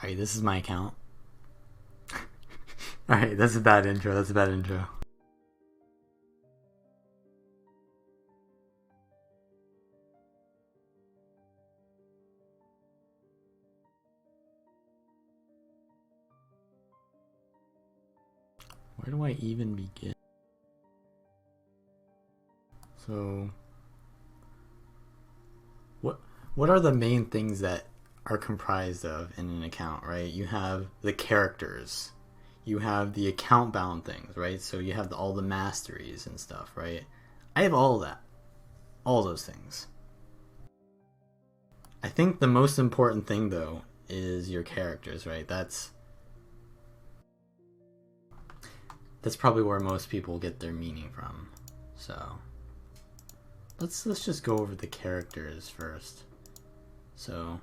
Alright, this is my account. Alright, that's a bad intro. That's a bad intro. Where do I even begin? So, what are the main things that are comprised of in an account, right? You have the characters, you have the account bound things, right? So you have all the masteries and stuff, right? I have all of that, all those things. I think the most important thing though is your characters, right? That's probably where most people get their meaning from. So let's just go over the characters first. So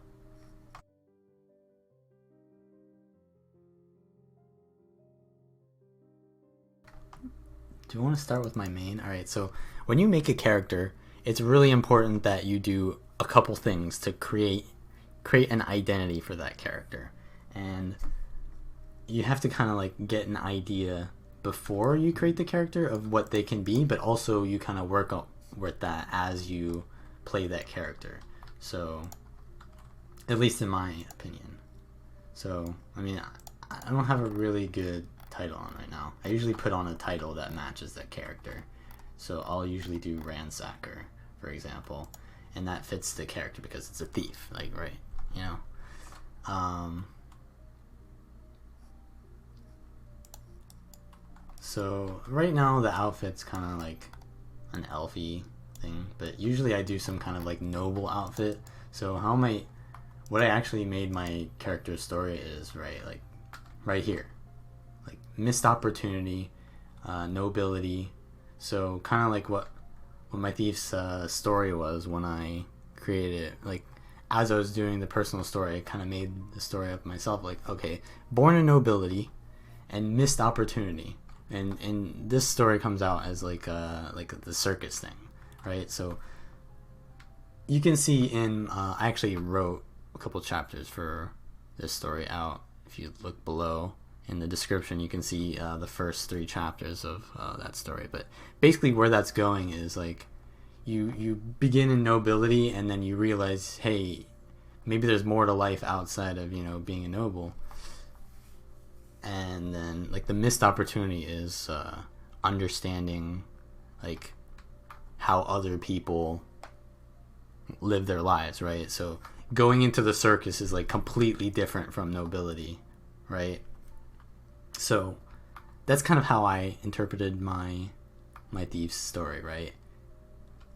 do you want to start with my main? Alright, so when you make a character, it's really important that you do a couple things to create an identity for that character. And you have to kind of like get an idea before you create the character of what they can be, but also you kind of work up with that as you play that character. So at least in my opinion. So I mean, I don't have a really good title on right now. I usually put on a title that matches that character. So I'll usually do Ransacker, for example, and that fits the character because it's a thief, like, right, you know. So right now the outfit's kind of like an elfy thing, but usually I do some kind of like noble outfit. So what I actually made my character's story is, right, like right here, like missed opportunity, nobility. So kind of like what my thief's story was when I created it. Like as I was doing the personal story, I kind of made the story up myself. Like, okay, born in nobility and missed opportunity. And this story comes out as like the circus thing, right? So you can see in I actually wrote a couple chapters for this story out. If you look below in the description, you can see the first 3 chapters of that story. But basically where that's going is like you begin in nobility and then you realize, hey, maybe there's more to life outside of, you know, being a noble. And then like the missed opportunity is understanding like how other people live their lives, right? So going into the circus is like completely different from nobility, right? So that's kind of how I interpreted my thief's story, right?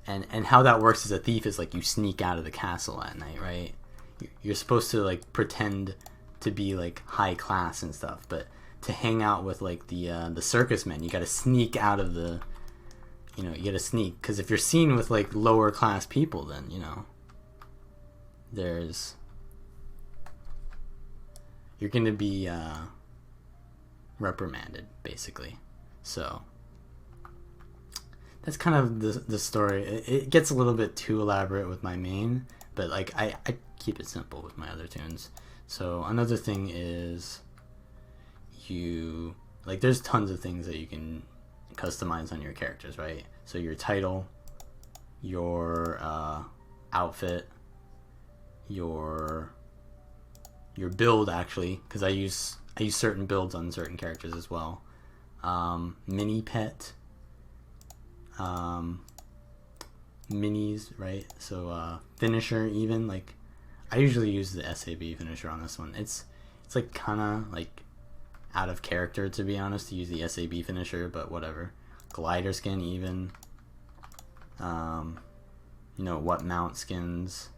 And how that works as a thief is like you sneak out of the castle at night, right? You're supposed to like pretend to be like high class and stuff, but to hang out with like the circus men, you got to sneak out of the, you know, you got to sneak, because if you're seen with like lower class people, then, you know, you're gonna be reprimanded basically. So that's kind of the story. It gets a little bit too elaborate with my main, but like I keep it simple with my other tunes. So another thing is there's tons of things that you can customize on your characters, right? So your title, your outfit, your build, actually, because I use certain builds on certain characters as well. Mini pet, minis, right? So finisher, even like I usually use the SAB finisher on this one. It's like kind of like out of character, to be honest, to use the SAB finisher, but whatever. Glider skin, even. You know, what mount skins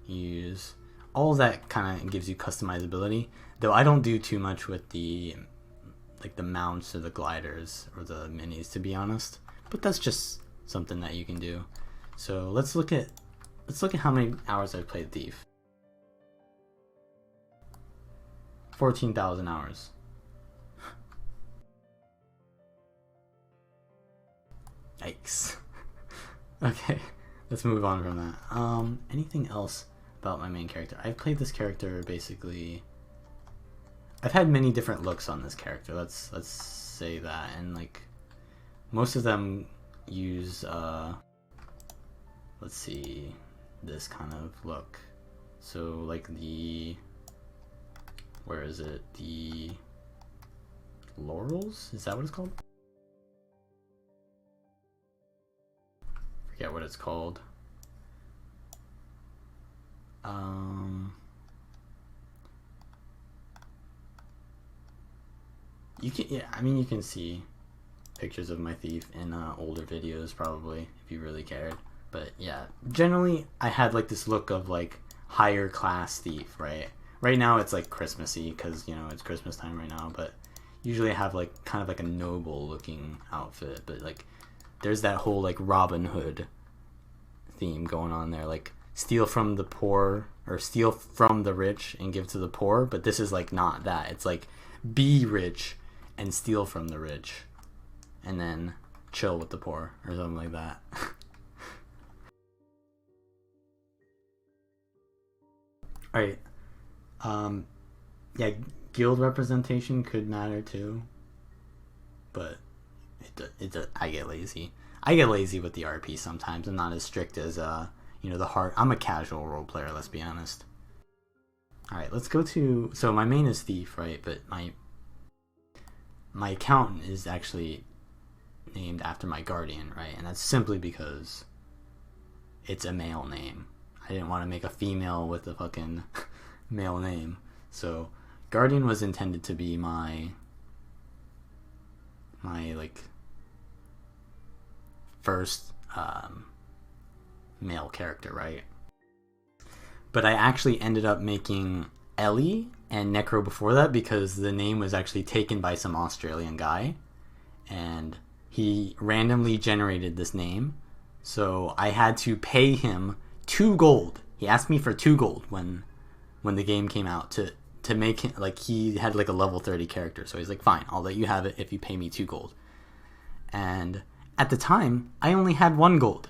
you use. All of that kind of gives you customizability. Though I don't do too much with the mounts or the gliders or the minis, to be honest. But that's just something that you can do. So let's look at how many hours I've played Thief. 14,000 hours. Yikes. Okay, let's move on from that. Anything else about my main character? I've played this character basically I've had many different looks on this character. Let's say that, and like most of them use let's see, this kind of look. So like where is it? The laurels? Is that what it's called? Forget what it's called. You can, yeah, I mean, you can see pictures of my thief in older videos probably if you really cared. But yeah, generally I had like this look of like higher class thief, right? Right now it's like Christmassy because, you know, it's Christmas time right now, but usually I have like kind of like a noble looking outfit. But like there's that whole like Robin Hood theme going on there, like steal from the poor or steal from the rich and give to the poor. But this is like not that. It's like be rich and steal from the rich and then chill with the poor or something like that. Alright, yeah, guild representation could matter too, but I get lazy. I get lazy with the RP sometimes. I'm not as strict as you know, the hard. I'm a casual role player, let's be honest. All right, let's go to, so my main is thief, right? But my accountant is actually named after my guardian, right? And that's simply because it's a male name. I didn't want to make a female with a fucking male name. So guardian was intended to be my like first male character, right? But I actually ended up making Ellie and Necro before that because the name was actually taken by some Australian guy and he randomly generated this name. So I had to pay him 2 gold. He asked me for 2 gold when the game came out to make him, like, he had like a level 30 character. So he's like, fine, I'll let you have it if you pay me 2 gold. And at the time, I only had 1 gold.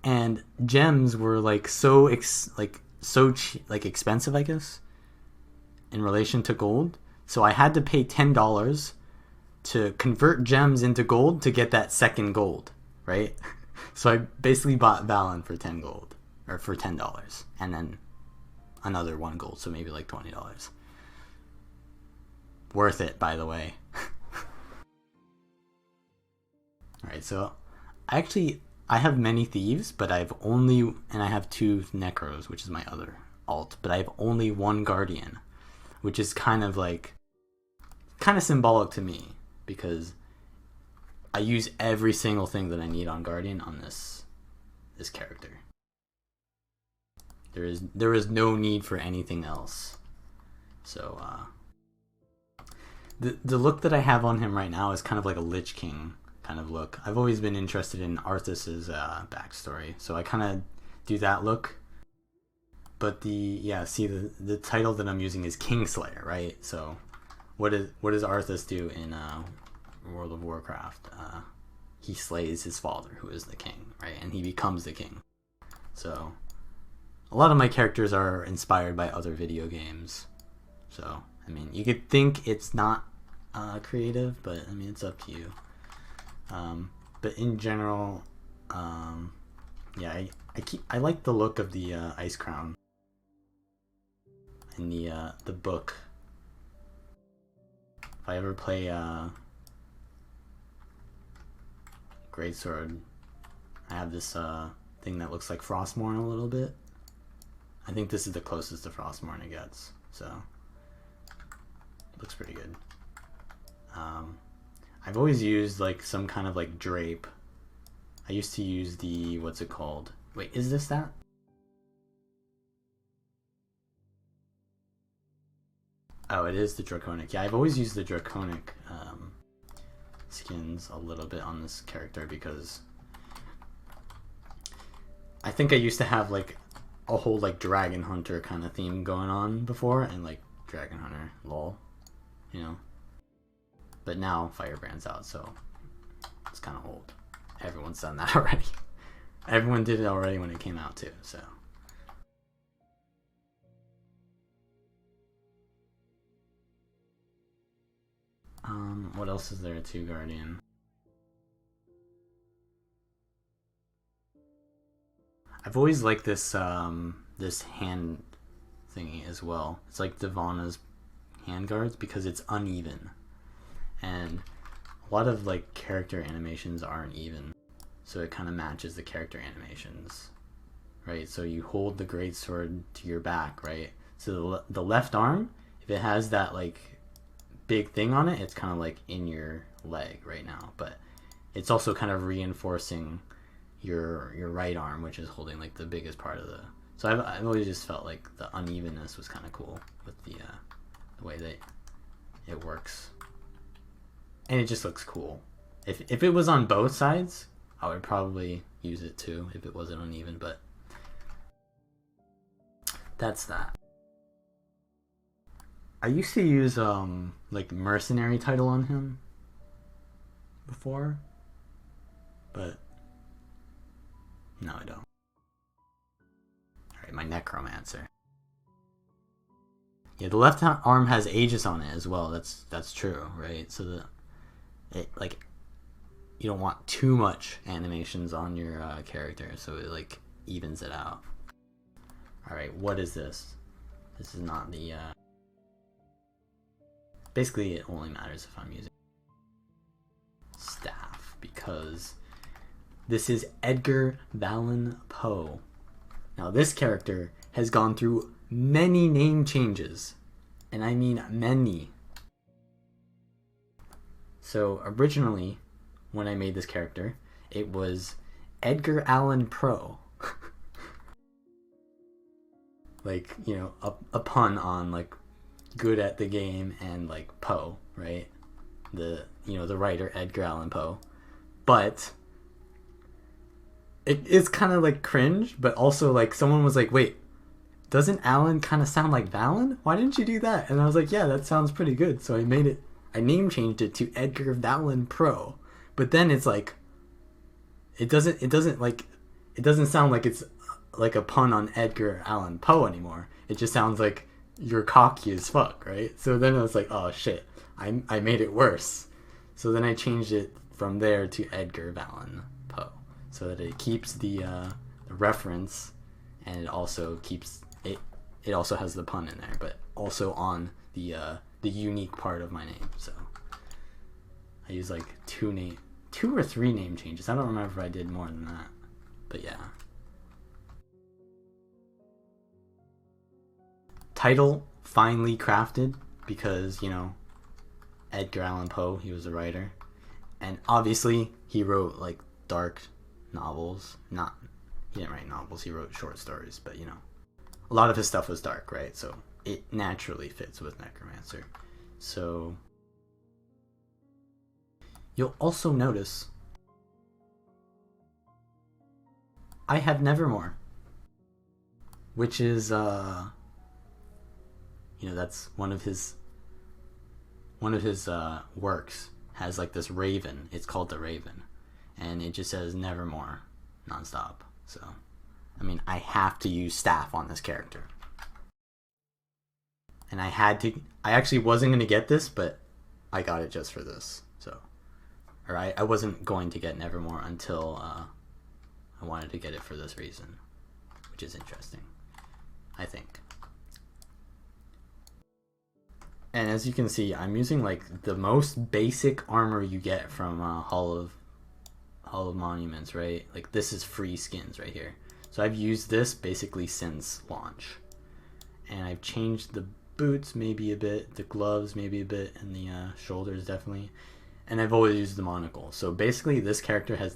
And gems were like so expensive, I guess, in relation to gold. So I had to pay $10 to convert gems into gold to get that 2nd gold, right? So I basically bought Vallun for 10 gold, or for $10, and then another 1 gold, so maybe like $20. Worth it, by the way. Alright, so I have many thieves, but I have 2 necros, which is my other alt, but I have only 1 guardian, which is kind of symbolic to me because I use every single thing that I need on guardian on this character. There is no need for anything else. So the look that I have on him right now is kind of like a Lich King kind of look. I've always been interested in Arthas's backstory, so I kind of do that look. But the title that I'm using is Kingslayer, right? So what does Arthas do in World of Warcraft? He slays his father, who is the king, right? And he becomes the king. So a lot of my characters are inspired by other video games. So I mean, you could think it's not creative, but I mean, it's up to you. But in general, yeah, I like the look of the Ice Crown in the book. If I ever play Greatsword, I have this thing that looks like Frostmourne a little bit. I think this is the closest to Frostmourne it gets, so it looks pretty good. I've always used like some kind of like drape. I used to use the, what's it called? Wait, is this that? Oh, it is the Draconic. Yeah, I've always used the Draconic skins a little bit on this character because I think I used to have like a whole like Dragon Hunter kind of theme going on before, and like Dragon Hunter, lol, you know. But now Firebrand's out, so it's kind of old. Everyone's done that already. Everyone did it already when it came out too, so. What else is there to Guardian? I've always liked this this hand thingy as well. It's like Divana's hand guards because it's uneven, and a lot of like character animations aren't even, so it kind of matches the character animations, right? So you hold the greatsword to your back, right? So the left arm, if it has that like big thing on it, it's kind of like in your leg right now, but it's also kind of reinforcing your right arm, which is holding like the biggest part of the. So I've always just felt like the unevenness was kind of cool with the way that it works, and it just looks cool. If it was on both sides, I would probably use it too if it wasn't uneven, but that's that. I used to use like mercenary title on him before, but no, I don't. Alright, my necromancer. Yeah, the left arm has Aegis on it as well. That's true, right? So like you don't want too much animations on your character, so it like evens it out. All right, what is this? This is not the. Basically, it only matters if I'm using staff because this is Edgar Vallun Poe. Now, this character has gone through many name changes, and I mean many. So originally, when I made this character, it was Edgar Allan Poe. Like, you know, a pun on like good at the game and like Poe, right? The writer Edgar Allan Poe. But it's kind of like cringe, but also like someone was like, wait, doesn't Alan kind of sound like Vallun? Why didn't you do that? And I was like, yeah, that sounds pretty good. So I name changed it to Edgar Vallun Pro. But then it's like, it doesn't sound like it's like a pun on Edgar Allan Poe anymore. It just sounds like you're cocky as fuck, right? So then I was like, oh shit, I made it worse. So then I changed it from there to Edgar Vallun Poe, so that it keeps the reference, and it also keeps it. It also has the pun in there, but also on the unique part of my name. So I use like two or three name changes. I don't remember if I did more than that, but yeah. Title finely crafted because, you know, Edgar Allan Poe, he was a writer, and obviously he wrote like dark novels. He didn't write novels, he wrote short stories, but you know, a lot of his stuff was dark, right? So it naturally fits with Necromancer. So you'll also notice I have Nevermore, which is you know, that's one of his works has like this raven. It's called the Raven, and it just says Nevermore nonstop. So I mean, I have to use staff on this character, and I actually wasn't going to get this, but I got it just for this. So, or I wasn't going to get Nevermore until I wanted to get it for this reason, which is interesting, I think. And as you can see, I'm using like the most basic armor you get from Hall of Monuments, right? Like this is free skins right here. So I've used this basically since launch, and I've changed the boots maybe a bit, the gloves maybe a bit, and the shoulders definitely. And I've always used the monocle. So basically, this character has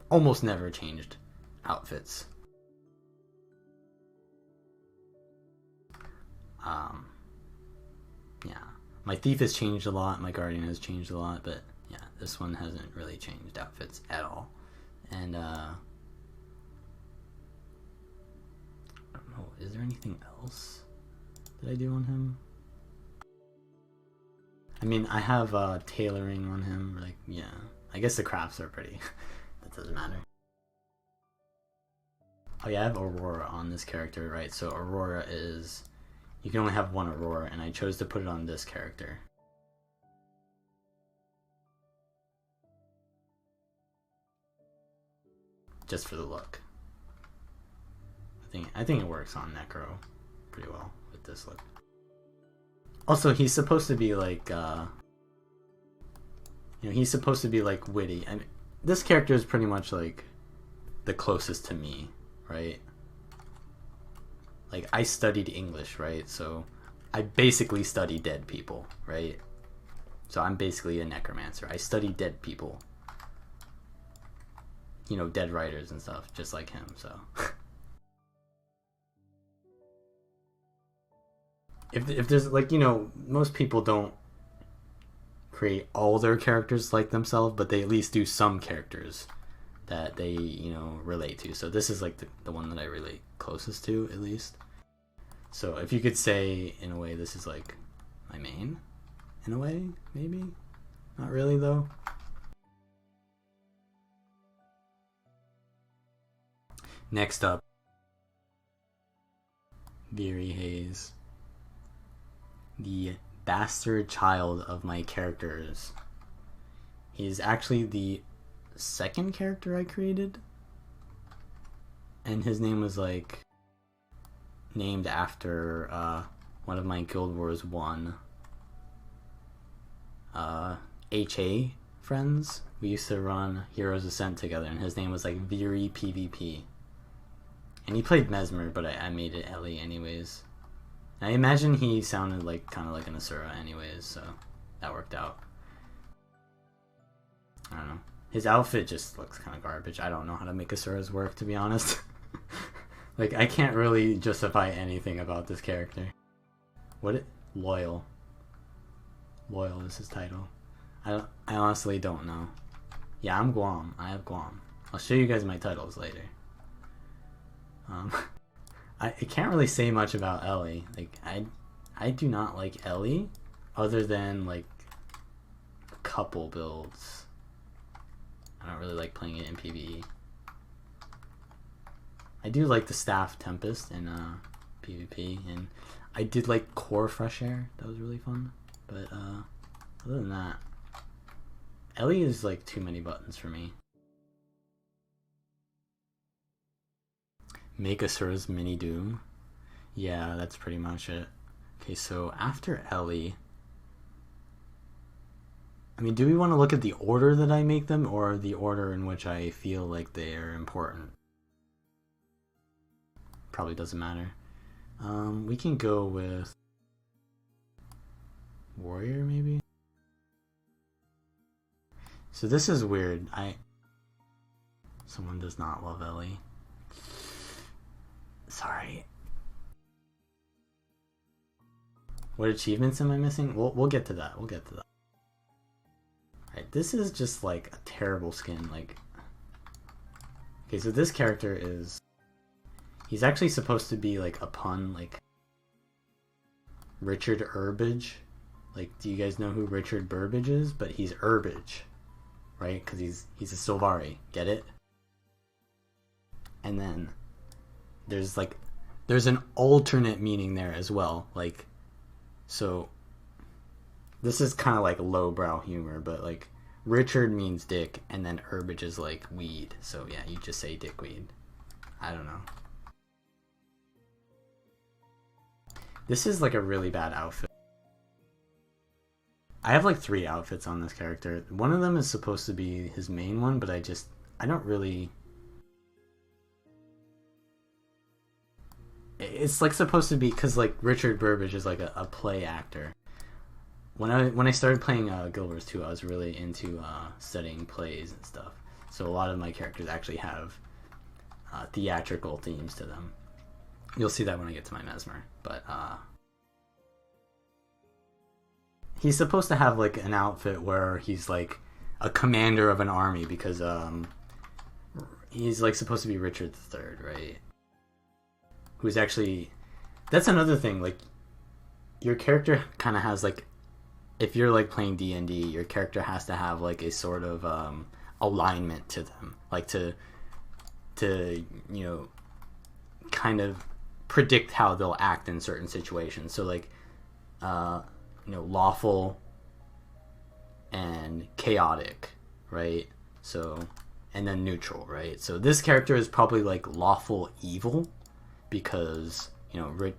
almost never changed outfits. Yeah, my thief has changed a lot, my guardian has changed a lot, but yeah, this one hasn't really changed outfits at all. And I don't know, is there anything else that I do on him? I mean, I have tailoring on him, like, yeah, I guess the crafts are pretty. That doesn't matter. Oh yeah, I have Aurora on this character, right? So Aurora is, you can only have one Aurora, and I chose to put it on this character. just for the look. I think it works on Necro pretty well with this look. Also, he's supposed to be like, he's supposed to be like witty. I mean, this character is pretty much like the closest to me, right? Like, I studied English, right? So I basically study dead people, right? So I'm basically a necromancer. I study dead people. Dead writers and stuff, just like him, so. If there's, like, most people don't create all their characters like themselves, but they at least do some characters that they, relate to. So this is, like, the one that I relate closest to, at least. So if you could say, in a way, this is, like, my main, in a way, maybe? Not really, though. Next up, Veery Hayes. The bastard child of my characters. He's actually the second character I created. And his name was, like, named after one of my Guild Wars 1 HA friends. We used to run Heroes Ascent together, and his name was, like, Veery PvP. And he played Mesmer, but I made it Ellie anyways. I imagine he sounded like kind of like an Asura anyways, so that worked out. I don't know. His outfit just looks kind of garbage. I don't know how to make Asuras work, to be honest. Like, I can't really justify anything about this character. Loyal. Loyal is his title. I honestly don't know. Yeah, I'm Guam. I have Guam. I'll show you guys my titles later. I can't really say much about Ellie. Like, I do not like Ellie, other than, like, a couple builds. I don't really like playing it in PvE. I do like the Staff Tempest in PvP, and I did like Core Fresh Air. That was really fun. But other than that, Ellie is like too many buttons for me. Make Asura's Mini Doom. Yeah, that's pretty much it. Okay, so after Ellie, I mean, do we want to look at the order that I make them, or the order in which I feel like they are important? Probably doesn't matter. We can go with Warrior, maybe? So this is weird. Someone does not love Ellie. Sorry. What achievements am I missing? We'll get to that. We'll get to that. Alright, this is just like a terrible skin. Like, okay, so this character is, he's actually supposed to be like a pun, like Richard Burbage. Like, do you guys know who Richard Burbage is? But he's Burbage, right? Because he's a Sylvari. Get it? And then there's an alternate meaning there as well. Like, so this is kind of like lowbrow humor, but like Richard means dick, and then Burbage is like weed. So yeah, you just say dickweed. I don't know. This is like a really bad outfit. I have like 3 outfits on this character. One of them is supposed to be his main one, but I don't really... It's like supposed to be, because like Richard Burbage is like a play actor. When I started playing Guild Wars 2, I was really into studying plays and stuff. So a lot of my characters actually have theatrical themes to them. You'll see that when I get to my Mesmer. But he's supposed to have like an outfit where he's like a commander of an army, because he's like supposed to be Richard III, right? Who's actually... That's another thing, like, your character kind of has, like, if you're, like, playing D&D, your character has to have, like, a sort of alignment to them. Like, to you know, kind of predict how they'll act in certain situations. So, like, you know, lawful and chaotic, right? So, and then neutral, right? So this character is probably like lawful evil because, you know,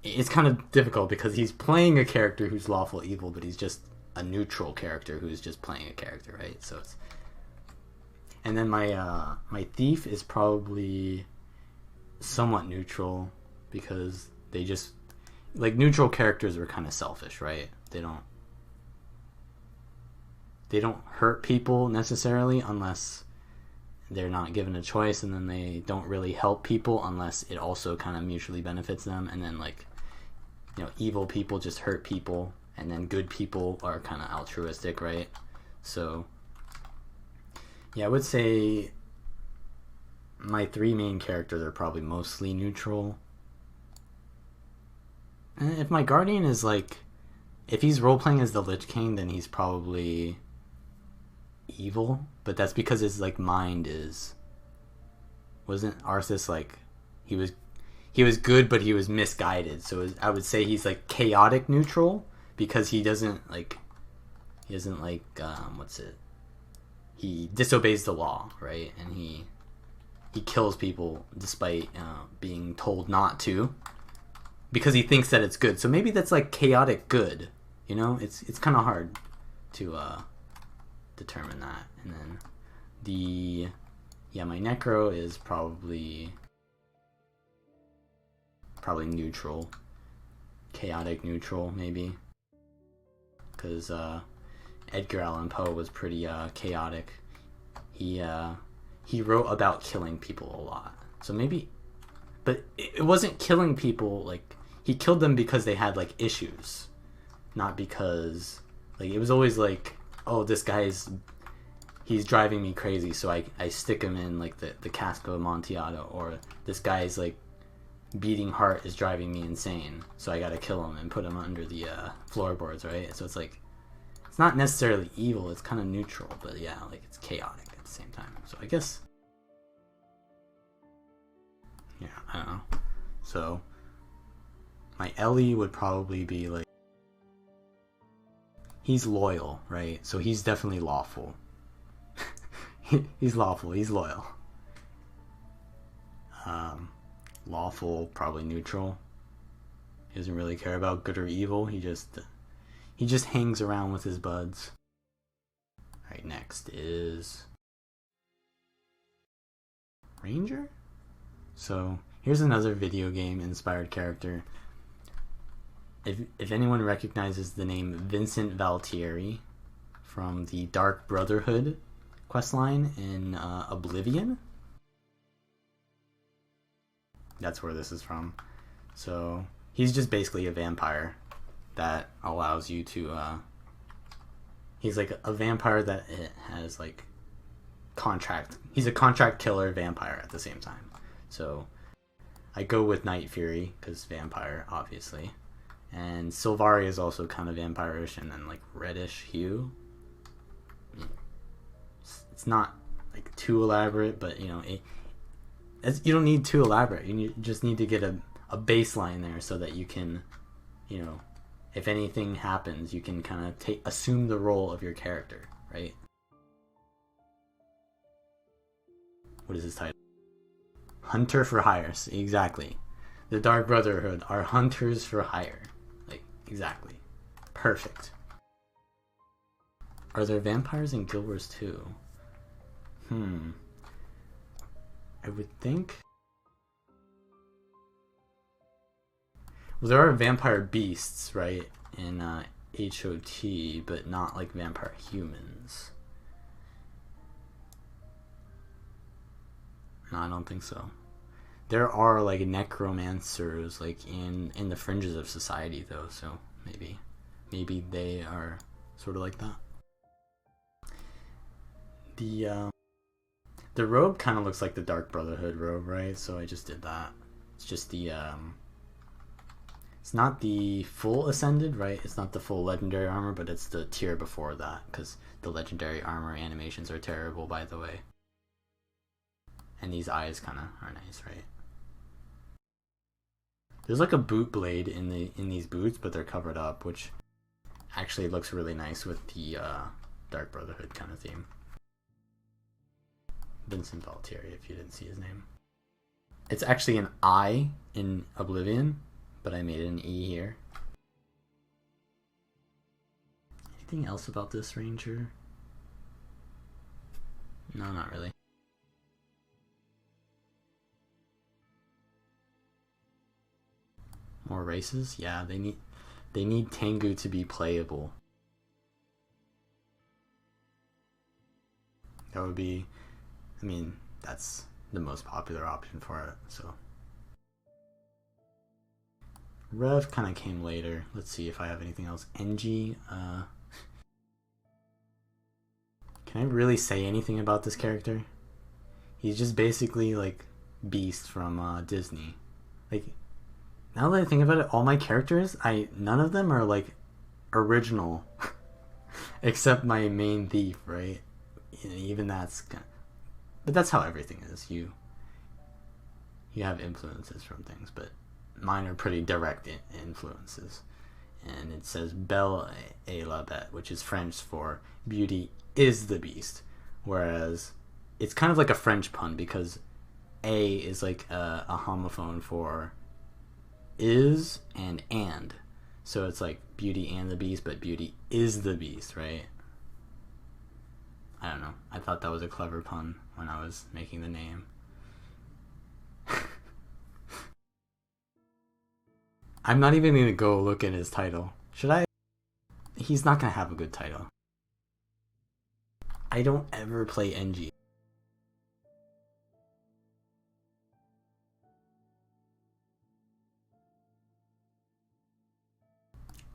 it's kind of difficult because he's playing a character who's lawful evil, but he's just a neutral character who's just playing a character, right? So it's, and then my thief is probably somewhat neutral because they just, like, neutral characters are kind of selfish, right? They don't hurt people necessarily unless they're not given a choice, and then they don't really help people unless it also kind of mutually benefits them. And then, like, you know, evil people just hurt people, and then good people are kind of altruistic, right? So yeah, I would say my three main characters are probably mostly neutral. And if my guardian is like, if he's role-playing as the Lich King, then he's probably evil, but that's because his like mind is, wasn't Arthas like, he was good but he was misguided, so I would say he's like chaotic neutral because he doesn't like what's it, he disobeys the law, right? And he kills people despite being told not to because he thinks that it's good. So maybe that's like chaotic good, you know? It's kind of hard to determine that. And then my necro is probably neutral, chaotic neutral maybe, because Edgar Allan Poe was pretty chaotic. He wrote about killing people a lot, so maybe, but it wasn't killing people, like he killed them because they had like issues, not because, like, it was always like, oh, this guy's, he's driving me crazy, so I stick him in like the cask of Amontillado, or this guy's like beating heart is driving me insane, so I gotta kill him and put him under the floorboards, right? So it's like, it's not necessarily evil, it's kind of neutral, but yeah, like it's chaotic at the same time. So I guess, yeah, I don't know. So my Ellie would probably be like, he's loyal, right? So he's definitely lawful. He's lawful, he's loyal. Lawful, probably neutral. He doesn't really care about good or evil. He just hangs around with his buds. Alright, next is Ranger? So here's another video game inspired character. If anyone recognizes the name Vincent Valtieri from the Dark Brotherhood questline in Oblivion, that's where this is from. So he's just basically a vampire that allows you to he's like a vampire that it has like contract, he's a contract killer vampire at the same time. So I go with Night Fury because vampire, obviously, and Sylvaria is also kind of vampire-ish, and then like reddish hue. It's not like too elaborate, but you know, you don't need too elaborate. You just need to get a baseline there so that you can, you know, if anything happens, you can kind of assume the role of your character, right? What is his title? Hunter for hire. Exactly. The Dark Brotherhood are hunters for hire. Like, exactly. Perfect. Are there vampires in Guild Wars 2? I would think. Well, there are vampire beasts, right, in HOT, but not like vampire humans. No, I don't think so. There are like necromancers like in the fringes of society though, so maybe they are sort of like that. The robe kind of looks like the Dark Brotherhood robe, right? So I just did that. It's just the it's not the full ascended, right? It's not the full legendary armor, but it's the tier before that, because the legendary armor animations are terrible, by the way. And these eyes kind of are nice, right? There's like a boot blade in these boots, but they're covered up, which actually looks really nice with the Dark Brotherhood kind of theme. Vincent Valtieri, if you didn't see his name. It's actually an I in Oblivion, but I made it an E here. Anything else about this ranger? No, not really. More races? Yeah, they need Tengu to be playable. That would be, I mean, that's the most popular option for it, so. Rev kind of came later. Let's see if I have anything else. NG, can I really say anything about this character? He's just basically like Beast from Disney. Like, now that I think about it, all my characters, none of them are like original, except my main thief, right? Even that's, but that's how everything is. You have influences from things, but mine are pretty direct influences. And it says Belle et la Bête, which is French for beauty is the beast, whereas it's kind of like a French pun because A is like a homophone for is and. So it's like Beauty and the Beast, but Beauty is the Beast, right? I don't know. I thought that was a clever pun when I was making the name. I'm not even going to go look at his title. Should I? He's not going to have a good title. I don't ever play NG.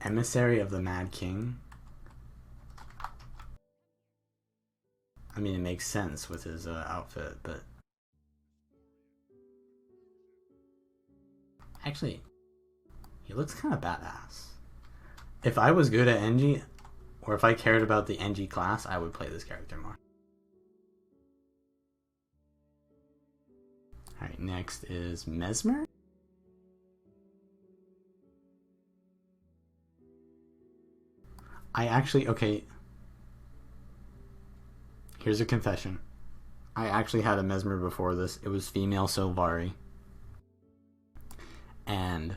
Emissary of the Mad King? I mean, it makes sense with his outfit, but... Actually, he looks kind of badass. If I was good at NG, or if I cared about the NG class, I would play this character more. Alright, next is Mesmer? Okay, here's a confession. I actually had a Mesmer before this. It was female Sylvari. And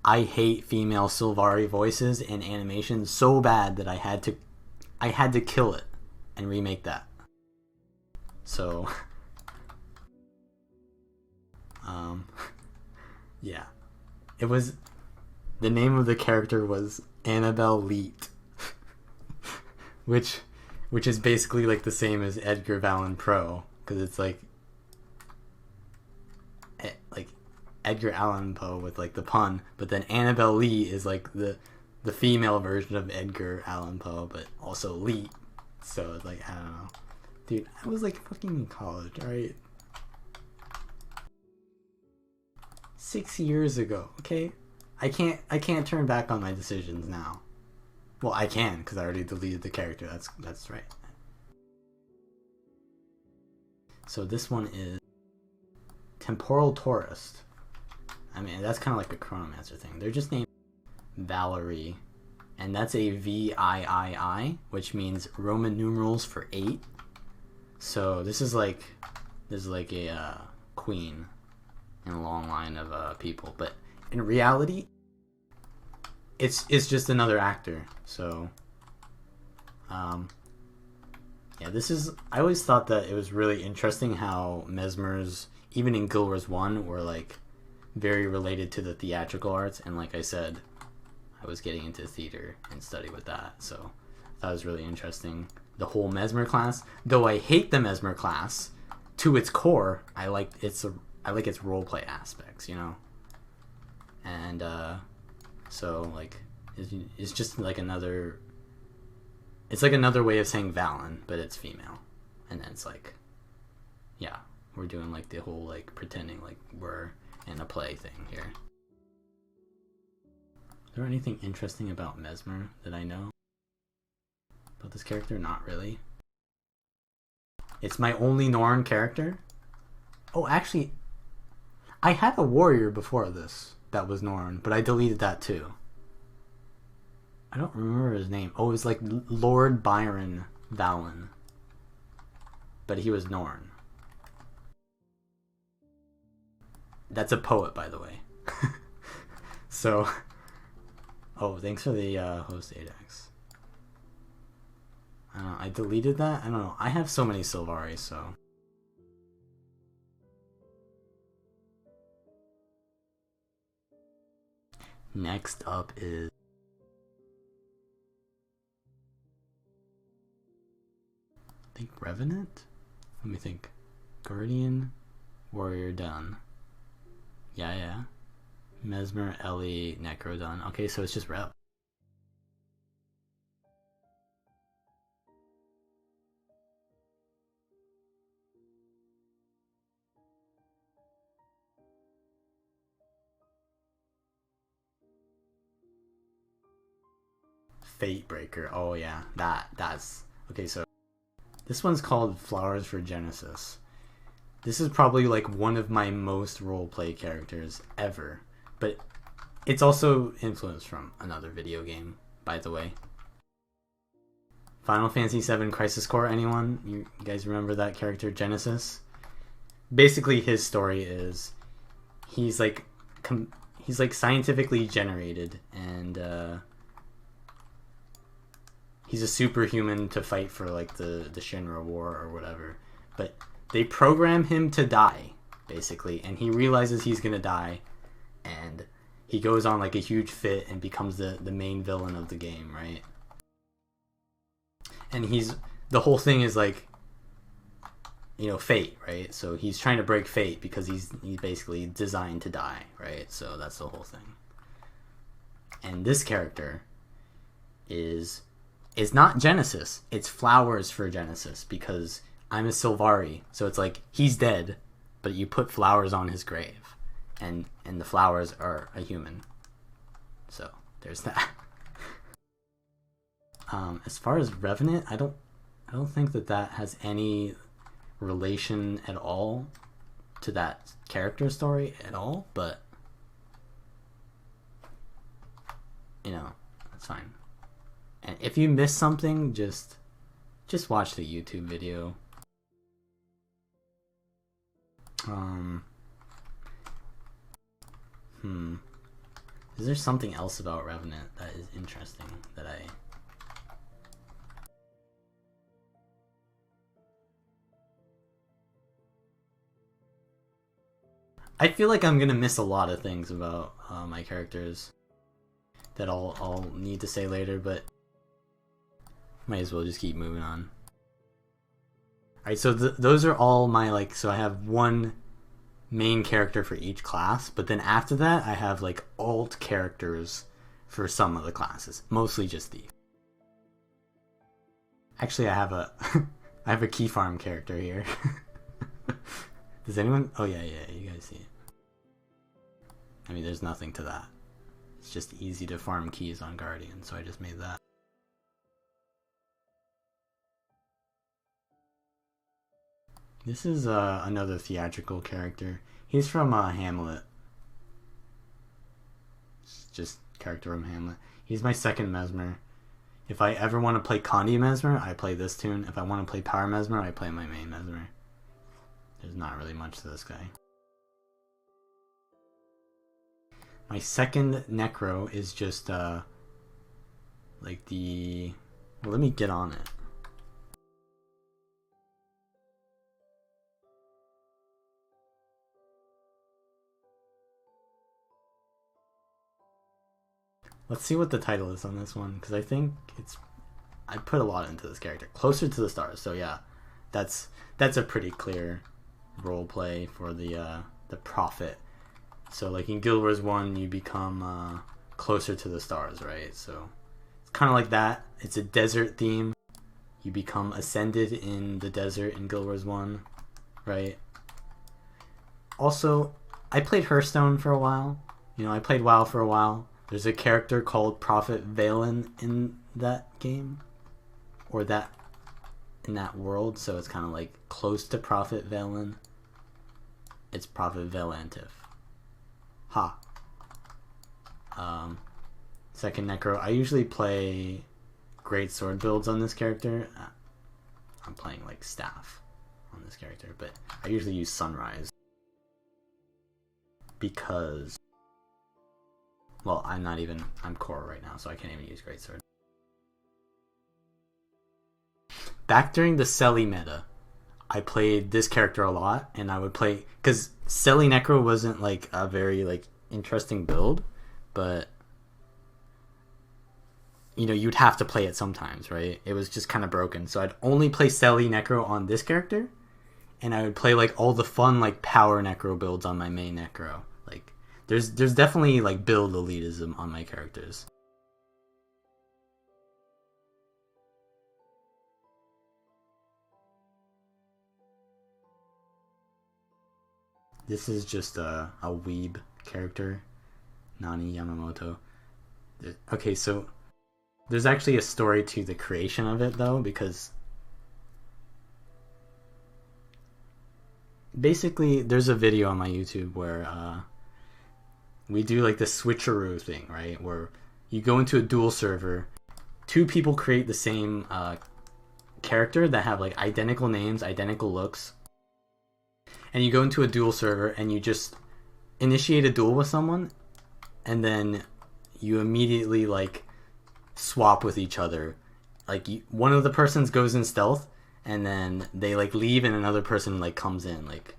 I hate female Sylvari voices and animations so bad that I had to kill it and remake that. So, yeah. It was, the name of the character was Annabelle Leet. which is basically like the same as Edgar Vallun Pro, because it's like Edgar Allan Poe with like the pun, but then Annabelle Lee is like the female version of Edgar Allan Poe, but also Lee. So it's like, I don't know, dude. I was like fucking in college, right? 6 years ago. Okay, I can't turn back on my decisions now. Well, I can, because I already deleted the character. That's right. So this one is Temporal Tourist. I mean, that's kind of like a Chronomancer thing. They're just named Valerie, and that's a VIII, which means Roman numerals for 8. So this is like a queen in a long line of people, but in reality, it's just another actor. So, yeah, this is. I always thought that it was really interesting how Mesmers, even in Guild Wars 1, were like very related to the theatrical arts, and like I said, I was getting into theater and study with that, so that was really interesting. The whole Mesmer class, though I hate the Mesmer class to its core, I like its roleplay aspects, you know, and so like it's just like another. It's like another way of saying Vallun, but it's female, and then it's like, yeah, we're doing like the whole like pretending like we're in a play thing here. Is there anything interesting about Mesmer that I know about this character? Not really. It's my only Norn character. Oh, actually, I had a warrior before this that was Norn, but I deleted that too. I don't remember his name. Oh, it was like Lord Byron Vallun, but he was Norn. That's a poet, by the way. So, oh, thanks for the host ADAX. I deleted that. I don't know. I have so many Sylvari, so. Next up is I think Revenant? Let me think. Guardian, Warrior done. Yeah. Mesmer, Ellie, Necro done. Okay, so it's just Rev. Fate Breaker. Oh yeah, that's okay. So this one's called Flowers for Genesis. This is probably like one of my most roleplay characters ever, but it's also influenced from another video game, by the way. Final Fantasy VII Crisis Core. Anyone? You guys remember that character Genesis? Basically, his story is he's like scientifically generated, and he's a superhuman to fight for like the Shinra War or whatever. But they program him to die, basically, and he realizes he's gonna die, and he goes on like a huge fit and becomes the main villain of the game, right? And the whole thing is like, you know, fate, right? So he's trying to break fate because he's basically designed to die, right? So that's the whole thing. And this character is not Genesis. It's Flowers for Genesis, because I'm a Sylvari. So it's like he's dead, but you put flowers on his grave, and the flowers are a human. So there's that. As far as Revenant, I don't think that has any relation at all to that character story at all, but you know, that's fine. And if you miss something, just watch the YouTube video. Is there something else about Revenant that is interesting that I feel like I'm gonna miss a lot of things about my characters that I'll need to say later, but might as well just keep moving on. Alright, so those are all my, like, so I have one main character for each class, but then after that I have like alt characters for some of the classes, mostly just these. Actually, I have a I have a key farm character here. Does anyone? Oh yeah, you guys see it. I mean, there's nothing to that. It's just easy to farm keys on Guardian, so I just made that. This is another theatrical character. He's from Hamlet. It's just character from Hamlet. He's my second Mesmer. If I ever want to play Condi Mesmer, I play this tune. If I want to play Power Mesmer, I play my main Mesmer. There's not really much to this guy. My second Necro is just like the... Well, let me get on it. Let's see what the title is on this one, because I think I put a lot into this character. Closer to the Stars. So yeah, that's a pretty clear role play for the prophet. So like in Guild Wars 1, you become closer to the stars, right? So it's kind of like that. It's a desert theme. You become ascended in the desert in Guild Wars 1, right? Also, I played Hearthstone for a while. You know, I played WoW for a while. There's a character called Prophet Vallun in that game, or in that world, so it's kind of like close to Prophet Vallun. It's Prophet Valantif. Ha. Second Necro. I usually play great sword builds on this character. I'm playing like staff on this character, but I usually use Sunrise. because, well, I'm core right now, so I can't even use Greatsword. Back during the Selly meta, I played this character a lot, and I would play, because Selly Necro wasn't like a very like interesting build, but you know, you'd have to play it sometimes, right? It was just kind of broken. So I'd only play Selly Necro on this character, and I would play like all the fun like power Necro builds on my main Necro. Like there's definitely like build elitism on my characters. This is just a weeb character, Nani Yamamoto. Okay, so there's actually a story to the creation of it though, because basically there's a video on my YouTube where we do like the switcheroo thing, right? Where you go into a duel server, two people create the same character that have like identical names, identical looks, and you go into a duel server and you just initiate a duel with someone, and then you immediately like swap with each other. Like one of the persons goes in stealth, and then they like leave, and another person like comes in, like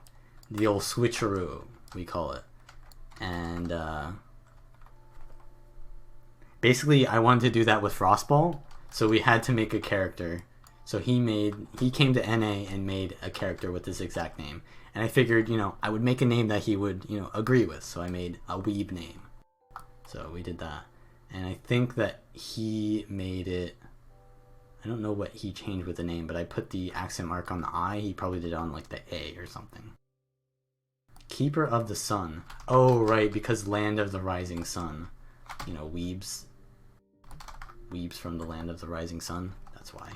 the old switcheroo we call it. And basically I wanted to do that with Frostball, so we had to make a character. So he came to NA and made a character with this exact name, and I figured, you know, I would make a name that he would, you know, agree with. So I made a weeb name. So we did that, and I think that he made it, I don't know what he changed with the name, but I put the accent mark on the I. He probably did it on like the A or something. Keeper of the Sun. Oh, right, because Land of the Rising Sun. You know, weebs. Weebs from the Land of the Rising Sun. That's why.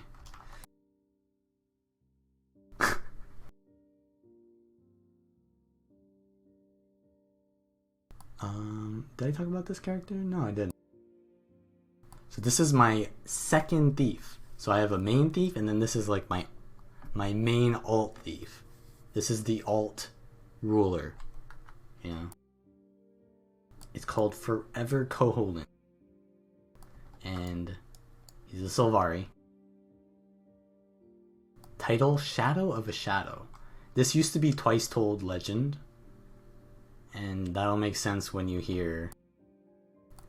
Did I talk about this character? No, I didn't. So this is my second thief. So I have a main thief, and then this is like my main alt thief. This is the alt ruler. You know, it's called Forever Koholint, and he's a Sylvari. Title: Shadow of a Shadow. This used to be Twice Told Legend, and that'll make sense when you hear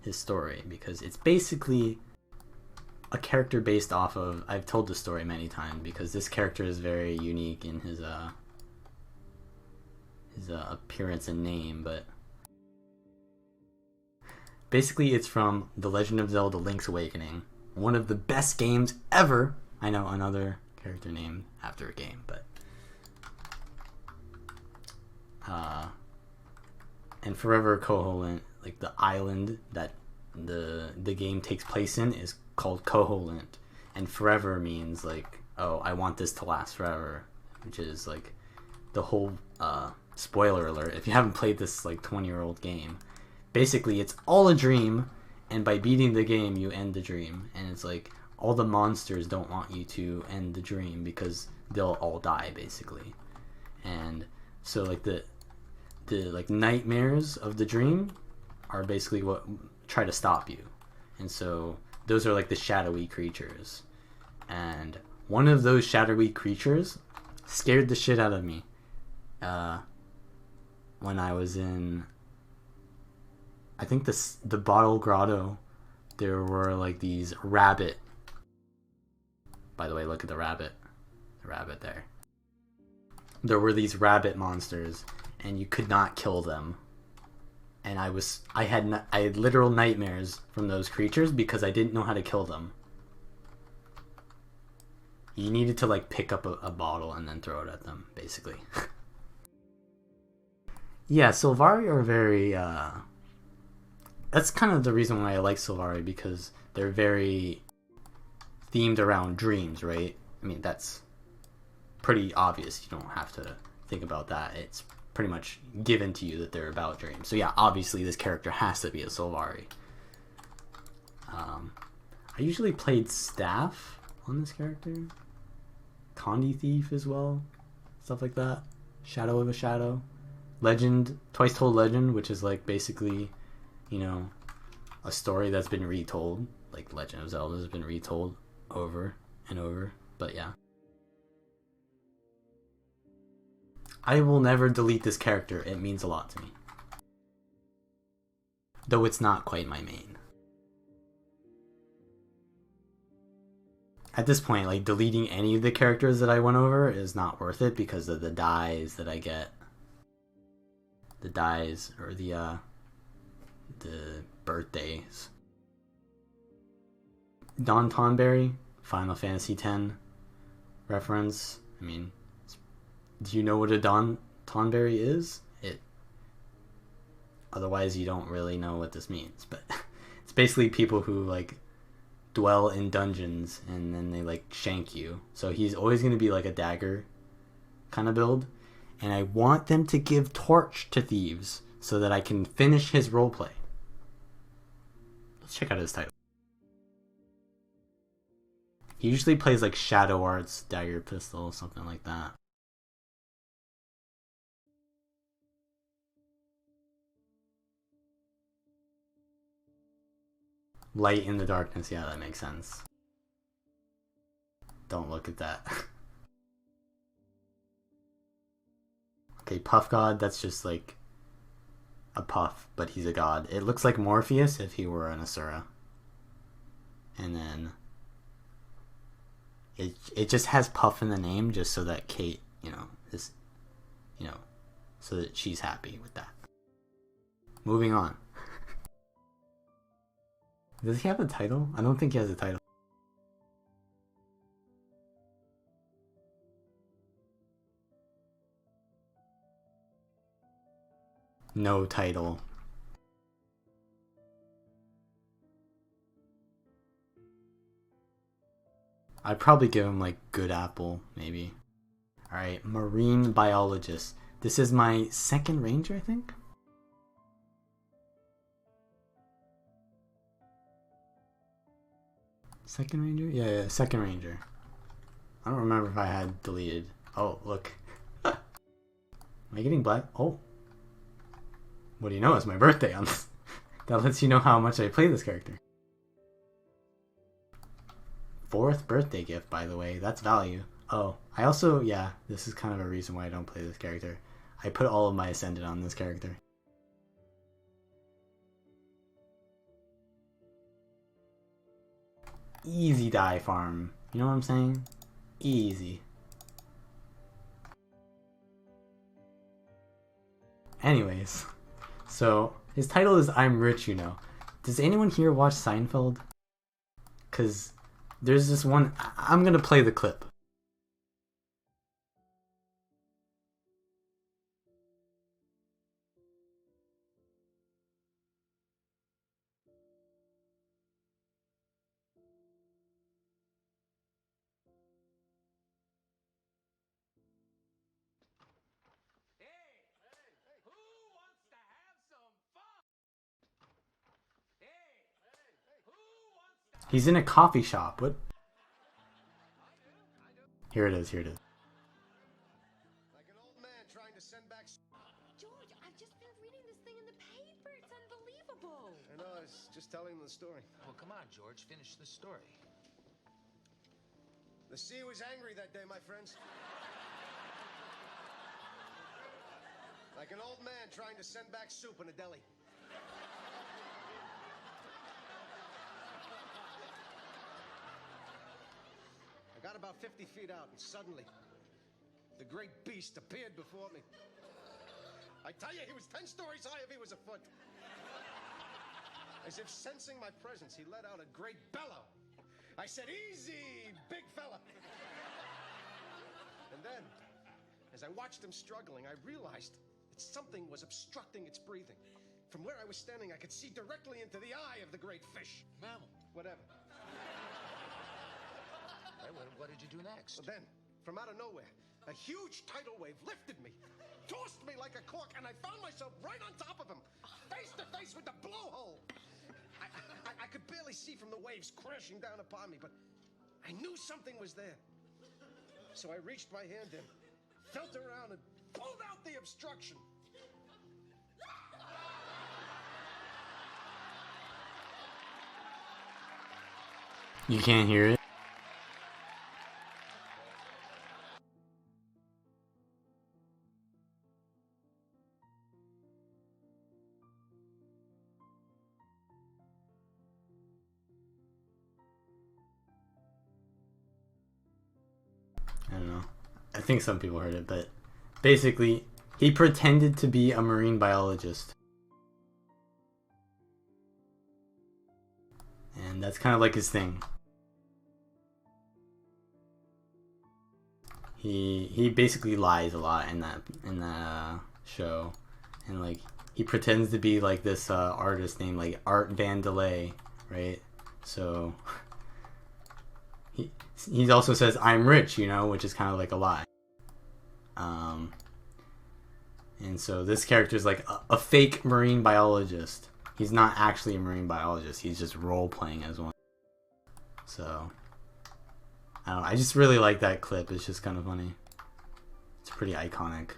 his story, because it's basically a character based off of, I've told the story many times, because this character is very unique in his appearance and name, but basically it's from The Legend of Zelda Link's Awakening, one of the best games ever. I know, another character named after a game, but and Forever Koholint, like the island that the game takes place in, is called Koholint, and forever means like, oh, I want this to last forever, which is like the whole spoiler alert if you haven't played this like 20-year-old game. Basically it's all a dream, and by beating the game you end the dream, and it's like all the monsters don't want you to end the dream because they'll all die basically. And so like the like nightmares of the dream are basically what try to stop you, and so those are like the shadowy creatures, and one of those shadowy creatures scared the shit out of me when I was in, I think the Bottle Grotto. There were like these rabbit, by the way, look at the rabbit there. There were these rabbit monsters, and you could not kill them, and I had literal nightmares from those creatures because I didn't know how to kill them. You needed to like pick up a bottle and then throw it at them, basically. Yeah, Sylvari are very that's kind of the reason why I like Sylvari, because they're very themed around dreams, right? I mean, that's pretty obvious. You don't have to think about that. It's pretty much given to you that they're about dreams. So yeah, obviously this character has to be a Sylvari. I usually played Staff on this character. Condi Thief as well. Stuff like that. Shadow of a Shadow. Legend, Twice Told Legend, which is like basically, you know, a story that's been retold. Like Legend of Zelda has been retold over and over. But yeah. I will never delete this character. It means a lot to me. Though it's not quite my main. At this point, like, deleting any of the characters that I went over is not worth it because of the dyes that I get. The dyes, or the birthdays. Don Tonberry, Final Fantasy X reference. I mean, do you know what a Don Tonberry is? Otherwise, you don't really know what this means. But it's basically people who, like, dwell in dungeons and then they like shank you. So he's always going to be like a dagger kind of build, and I want them to give Torch to thieves so that I can finish his roleplay. Let's check out his title. He usually plays like Shadow Arts, Dagger Pistol, something like that. Light in the darkness, yeah, that makes sense. Don't look at that. Okay, Puff God, that's just like a puff, but he's a god. It looks like Morpheus if he were an Asura. And then it just has Puff in the name just so that Kate, is, so that she's happy with that. Moving on. Does he have a title? I don't think he has a title. No title. I'd probably give him like Good Apple, maybe. Alright, Marine Biologist. This is my second ranger, I think? Second ranger? Yeah, second ranger. I don't remember if I had deleted. Oh, look. Am I getting black? Oh. What do you know? It's my birthday on this. That lets you know how much I play this character. 4th birthday gift, by the way. That's value. Oh, I also, yeah, this is kind of a reason why I don't play this character. I put all of my Ascendant on this character. Easy die farm. You know what I'm saying? Easy. Anyways, so his title is I'm Rich, you know. Does anyone here watch Seinfeld? Because there's this one. I'm going to play the clip. He's in a coffee shop. What? Here it is. Here it is. Like an old man trying to send back. George, I've just been reading this thing in the paper. It's unbelievable. I know. I was just telling the story. Well, come on, George. Finish the story. The sea was angry that day, my friends. Like an old man trying to send back soup in a deli. I got about 50 feet out, and suddenly, the great beast appeared before me. I tell you, he was 10 stories high if he was a foot. As if sensing my presence, he let out a great bellow. I said, "Easy, big fella." And then, as I watched him struggling, I realized that something was obstructing its breathing. From where I was standing, I could see directly into the eye of the great fish. Mammal. Whatever. Hey, what did you do next? Well, then, from out of nowhere, a huge tidal wave lifted me, tossed me like a cork, and I found myself right on top of him, face to face with the blowhole. I could barely see from the waves crashing down upon me, but I knew something was there. So I reached my hand in, felt around, and pulled out the obstruction. You can't hear it? I don't know. I think some people heard it, but basically, he pretended to be a marine biologist. And that's kind of like his thing. He basically lies a lot in that show, and like he pretends to be like this artist named like Art Van Delay, right? So he also says I'm rich, you know, which is kind of like a lie. And so this character is like a fake marine biologist. He's not actually a marine biologist. He's just role playing as one. So I don't know. I just really like that clip. It's just kind of funny. It's pretty iconic.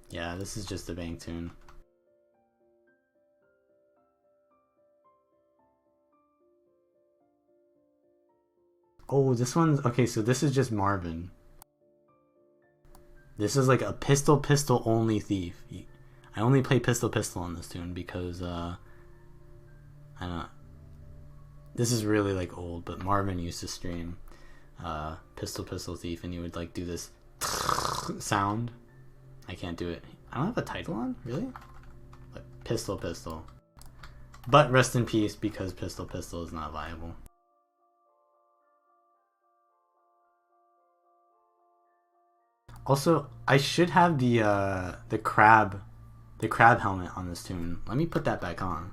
Yeah, this is just a bang tune. Oh, this one's okay. So this is just Marvin. This is like a pistol only thief. I only play pistol on this tune because I don't know. This is really like old, but Marvin used to stream pistol thief, and he would like do this sound. I can't do it. I don't have a title on, really? Like pistol. But rest in peace, because pistol is not viable. Also, I should have the crab helmet on this tune. Let me put that back on.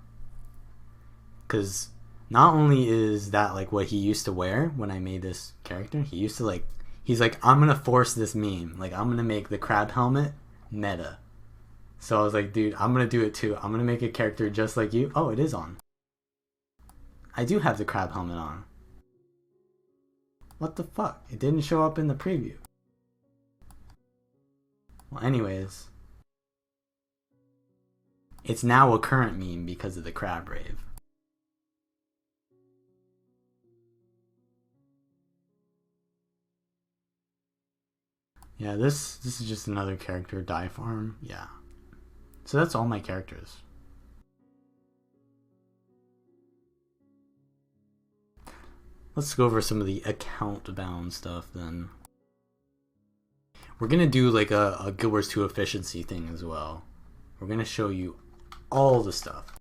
Cause not only is that like what he used to wear when I made this character, he used to like he's like, I'm gonna force this meme. Like I'm gonna make the crab helmet meta. So I was like, dude, I'm gonna do it too. I'm gonna make a character just like you. Oh, it is on. I do have the crab helmet on. What the fuck? It didn't show up in the preview. Well, anyways, it's now a current meme because of the crab rave. Yeah, this is just another character, Die Farm. Yeah. So that's all my characters. Let's go over some of the account bound stuff then. We're gonna do like a GW2 efficiency thing as well. We're gonna show you all the stuff.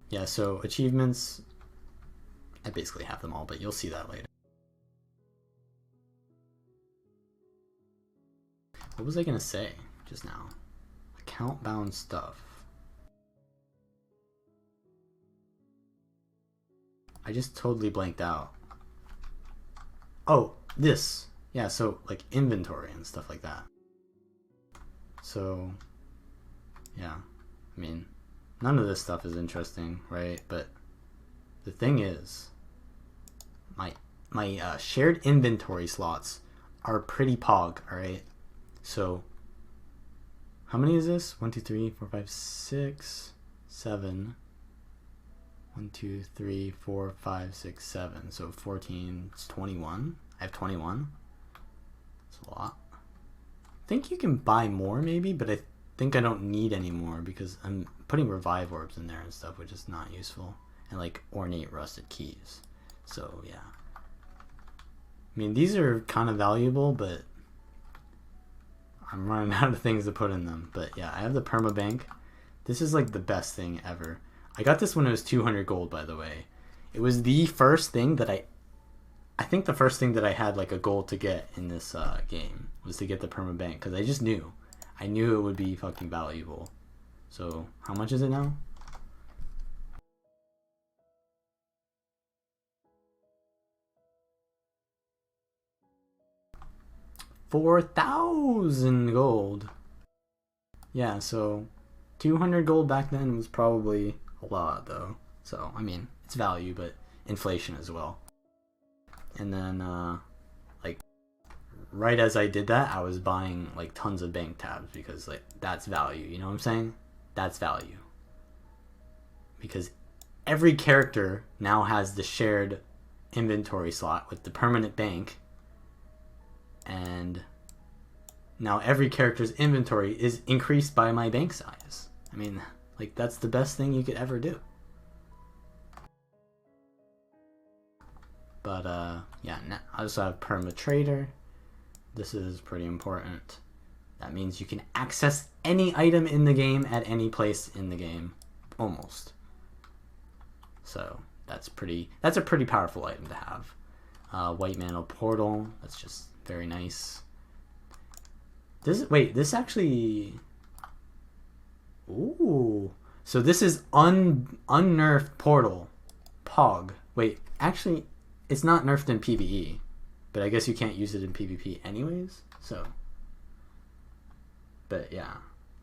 Yeah, so achievements, I basically have them all, but you'll see that later. What was I gonna say just now? Account bound stuff. I just totally blanked out. Oh, this. Yeah, so like inventory and stuff like that. So, yeah. I mean, none of this stuff is interesting, right? But the thing is, my shared inventory slots are pretty pog, alright? So, how many is this? 1, 2, 3, 4, 5, 6, 7. 1, 2, 3, 4, 5, 6, 7. So 14, it's 21. I have 21. It's a lot. I think you can buy more maybe, but I think I don't need any more because I'm putting revive orbs in there and stuff, which is not useful. And like ornate rusted keys. So yeah. I mean, these are kind of valuable, but I'm running out of things to put in them. But yeah, I have the permabank. This is like the best thing ever. I got this when it was 200 gold, by the way. It was the first thing that I think the first thing that I had like a goal to get in this game was to get the permabank, because I just knew. I knew it would be fucking valuable. So, how much is it now? $4,000 gold. Yeah, so 200 gold back then was probably a lot though. So, I mean, it's value, but inflation as well. And then, like, right as I did that, I was buying like tons of bank tabs because like that's value. You know what I'm saying? That's value. Because every character now has the shared inventory slot with the permanent bank, and now every character's inventory is increased by my bank size. I mean, like, that's the best thing you could ever do. But yeah, I also have perma trader. This is pretty important. That means you can access any item in the game at any place in the game, almost. So that's a pretty powerful item to have. White Mantle Portal, that's just very nice. This actually, ooh, so this is unnerfed Portal, Pog. Wait, actually, it's not nerfed in PvE, but I guess you can't use it in PvP anyways. So, but yeah,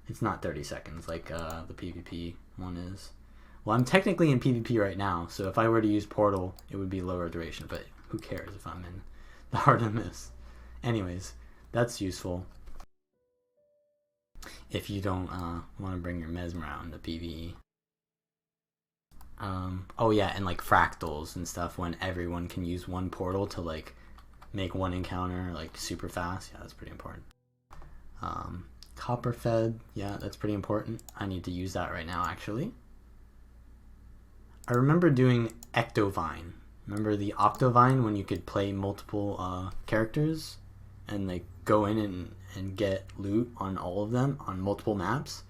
it's not 30 seconds like the PvP one is. Well, I'm technically in PvP right now, so if I were to use Portal, it would be lower duration, but who cares if I'm in the Heart of Mist? Anyways, that's useful if you don't want to bring your Mesmer out into PvE. Oh yeah, and like fractals and stuff, when everyone can use one portal to like make one encounter like super fast. Yeah, that's pretty important. Copperfed, yeah, that's pretty important. I need to use that right now, actually. I remember doing Ectovine. Remember the Octovine, when you could play multiple characters and like go in and get loot on all of them on multiple maps?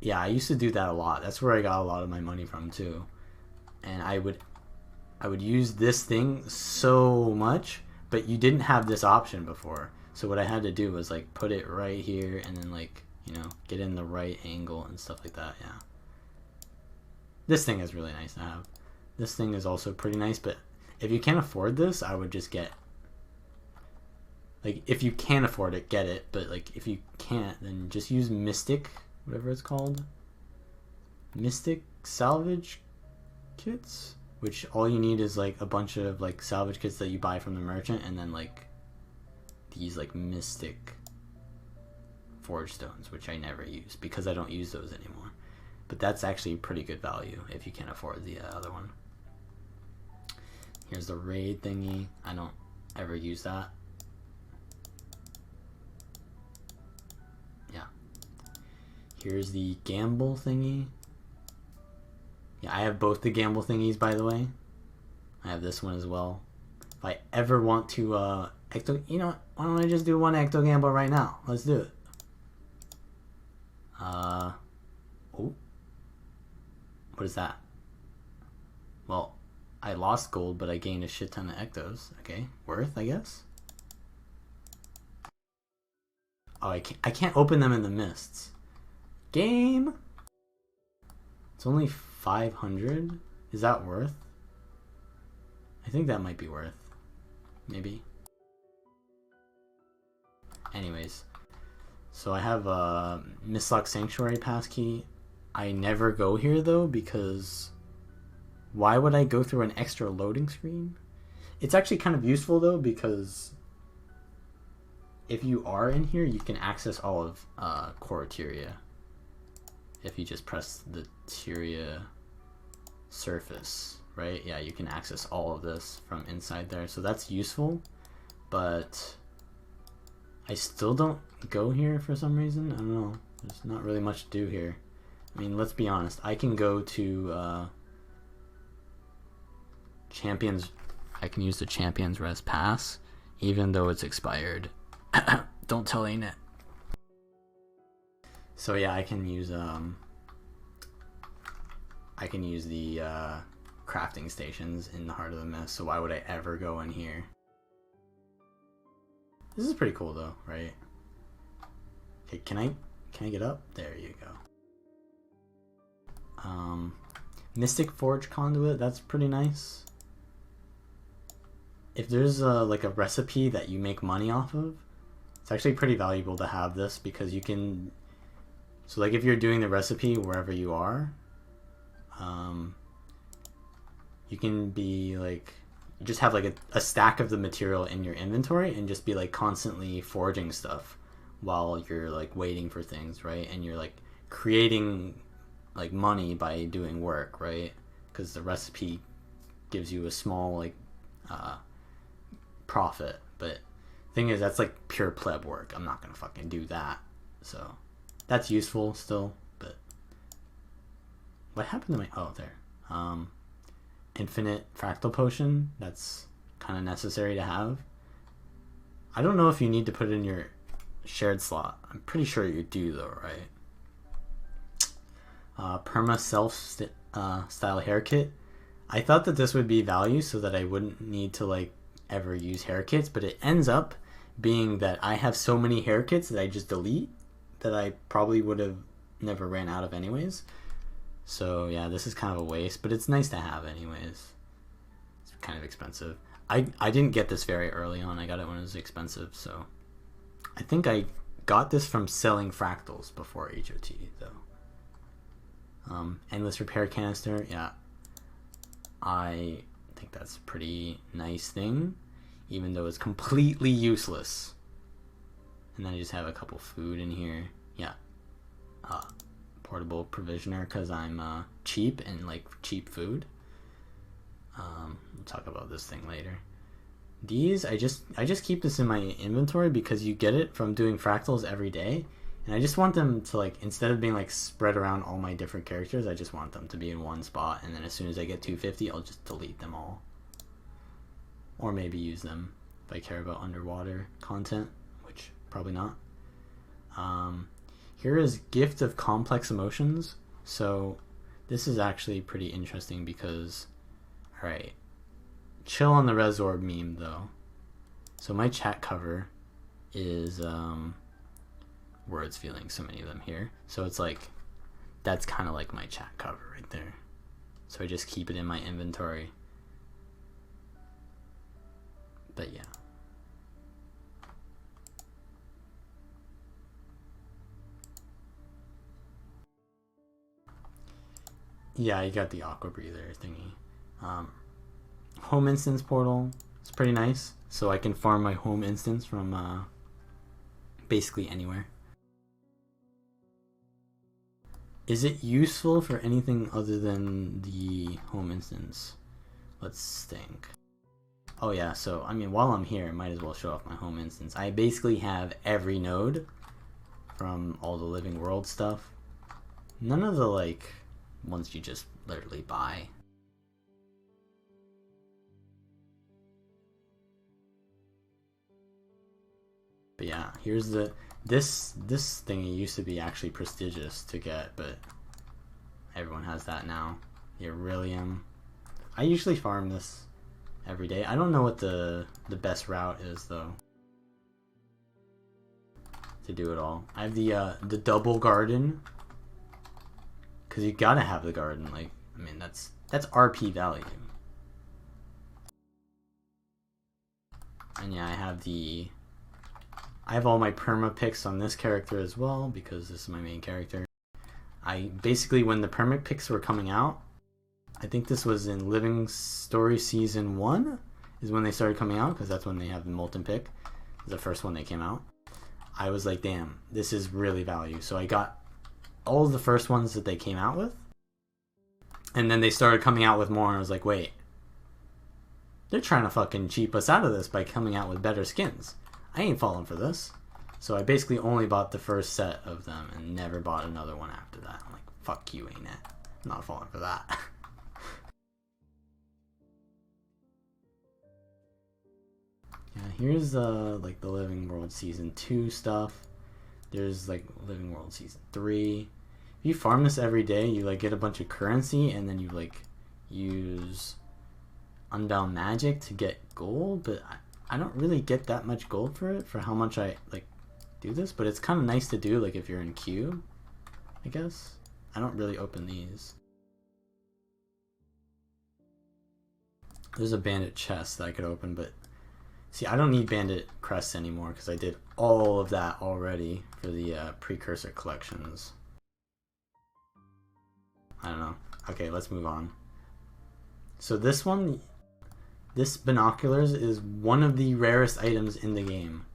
Yeah, I used to do that a lot. That's where I got a lot of my money from too. And I would use this thing so much, but you didn't have this option before. So what I had to do was like put it right here and then like, you know, get in the right angle and stuff like that. Yeah. This thing is really nice to have. This thing is also pretty nice, but if you can't afford this, I would just get, like, if you can afford it, get it, but like if you can't, then just use Mystic, whatever it's called. Mystic salvage kits, which all you need is like a bunch of like salvage kits that you buy from the merchant, and then like these like Mystic forge stones, which I never use because I don't use those anymore. But that's actually pretty good value if you can't afford the other one. Here's the raid thingy. I don't ever use that. Yeah. Here's the gamble thingy. Yeah, I have both the gamble thingies, by the way. I have this one as well. If I ever want to you know what? Why don't I just do one ecto gamble right now? Let's do it. Oh. What is that? Well, I lost gold, but I gained a shit ton of ectos. Okay, worth, I guess. Oh, I can't open them in the mists. Game. It's only 500. Is that worth? I think that might be worth. Maybe. Anyways, so I have a Mistlock Sanctuary passkey. I never go here though, because why would I go through an extra loading screen? It's actually kind of useful though, because if you are in here, you can access all of Coriteria. If you just press the Teria surface, right? Yeah, you can access all of this from inside there. So that's useful, but I still don't go here for some reason. I don't know. There's not really much to do here. I mean, let's be honest. I can go to Champions. I can use the Champions Res Pass, even though it's expired. Don't tell Anet. So yeah, I can use the crafting stations in the Heart of the Mist. So why would I ever go in here? This is pretty cool though, right? Okay, can I get up? There you go. Mystic Forge Conduit, that's pretty nice. If there's like a recipe that you make money off of, it's actually pretty valuable to have this, because you can, so like if you're doing the recipe wherever you are, you can be like, you just have like a stack of the material in your inventory and just be like constantly forging stuff while you're like waiting for things, right? And you're like creating like money by doing work, right? Because the recipe gives you a small like profit, but thing is that's like pure pleb work. I'm not gonna fucking do that. So that's useful still, but what happened to my there infinite fractal potion, that's kind of necessary to have. I don't know if you need to put it in your shared slot. I'm pretty sure you do though, right? Perma self style hair kit. I thought that this would be value so that I wouldn't need to like ever use hair kits, but it ends up being that I have so many hair kits that I just delete that I probably would have never ran out of anyways. So yeah, this is kind of a waste, but it's nice to have anyways. It's kind of expensive. I didn't get this very early on. I got it when it was expensive, so I think I got this from selling fractals before HOT though. Endless repair canister, yeah. I think that's a pretty nice thing, even though it's completely useless. And then I just have a couple food in here. Yeah. Portable provisioner because I'm cheap and like cheap food. We'll talk about this thing later. These I just keep this in my inventory because you get it from doing fractals every day, and I just want them to like, instead of being like spread around all my different characters, I just want them to be in one spot, and then as soon as I get 250 I'll just delete them all, or maybe use them if I care about underwater content, which probably not. Here is Gift of Complex Emotions. So this is actually pretty interesting because, alright, chill on the Resorb meme though. So my chat cover is words, feelings, so many of them here. So it's like, that's kind of like my chat cover right there. So I just keep it in my inventory. But yeah. Yeah, you got the aqua breather thingy. Home instance portal. It's pretty nice. So I can farm my home instance from basically anywhere. Is it useful for anything other than the home instance? Let's think. Oh yeah, so I mean, while I'm here, I might as well show off my home instance. I basically have every node from all the living world stuff. None of the like ones you just literally buy. But yeah, here's the this thing used to be actually prestigious to get, but everyone has that now. The Aurelium. I usually farm this every day. I don't know what the best route is though to do it all. I have the double garden, because you gotta have the garden. Like, I mean, that's RP value. And yeah, I have all my perma picks on this character as well because this is my main character. I basically, when the perma picks were coming out, I think this was in Living Story Season 1 is when they started coming out, because that's when they have the Molten Pick. The first one they came out. I was like, damn, this is really value. So I got all of the first ones that they came out with, and then they started coming out with more, and I was like, wait, they're trying to fucking cheap us out of this by coming out with better skins. I ain't falling for this. So I basically only bought the first set of them and never bought another one after that. I'm like, fuck you, ain't it? I'm not falling for that. Yeah, here's like the Living World Season 2 stuff. There's like Living World Season 3. If you farm this every day, you like get a bunch of currency, and then you like use Unbound Magic to get gold, but I don't really get that much gold for it, for how much I like do this, but it's kind of nice to do like if you're in queue, I guess. I don't really open these. There's a bandit chest that I could open, but see, I don't need bandit crests anymore because I did all of that already for the precursor collections. I don't know. Okay, let's move on. So this This binoculars is one of the rarest items in the game.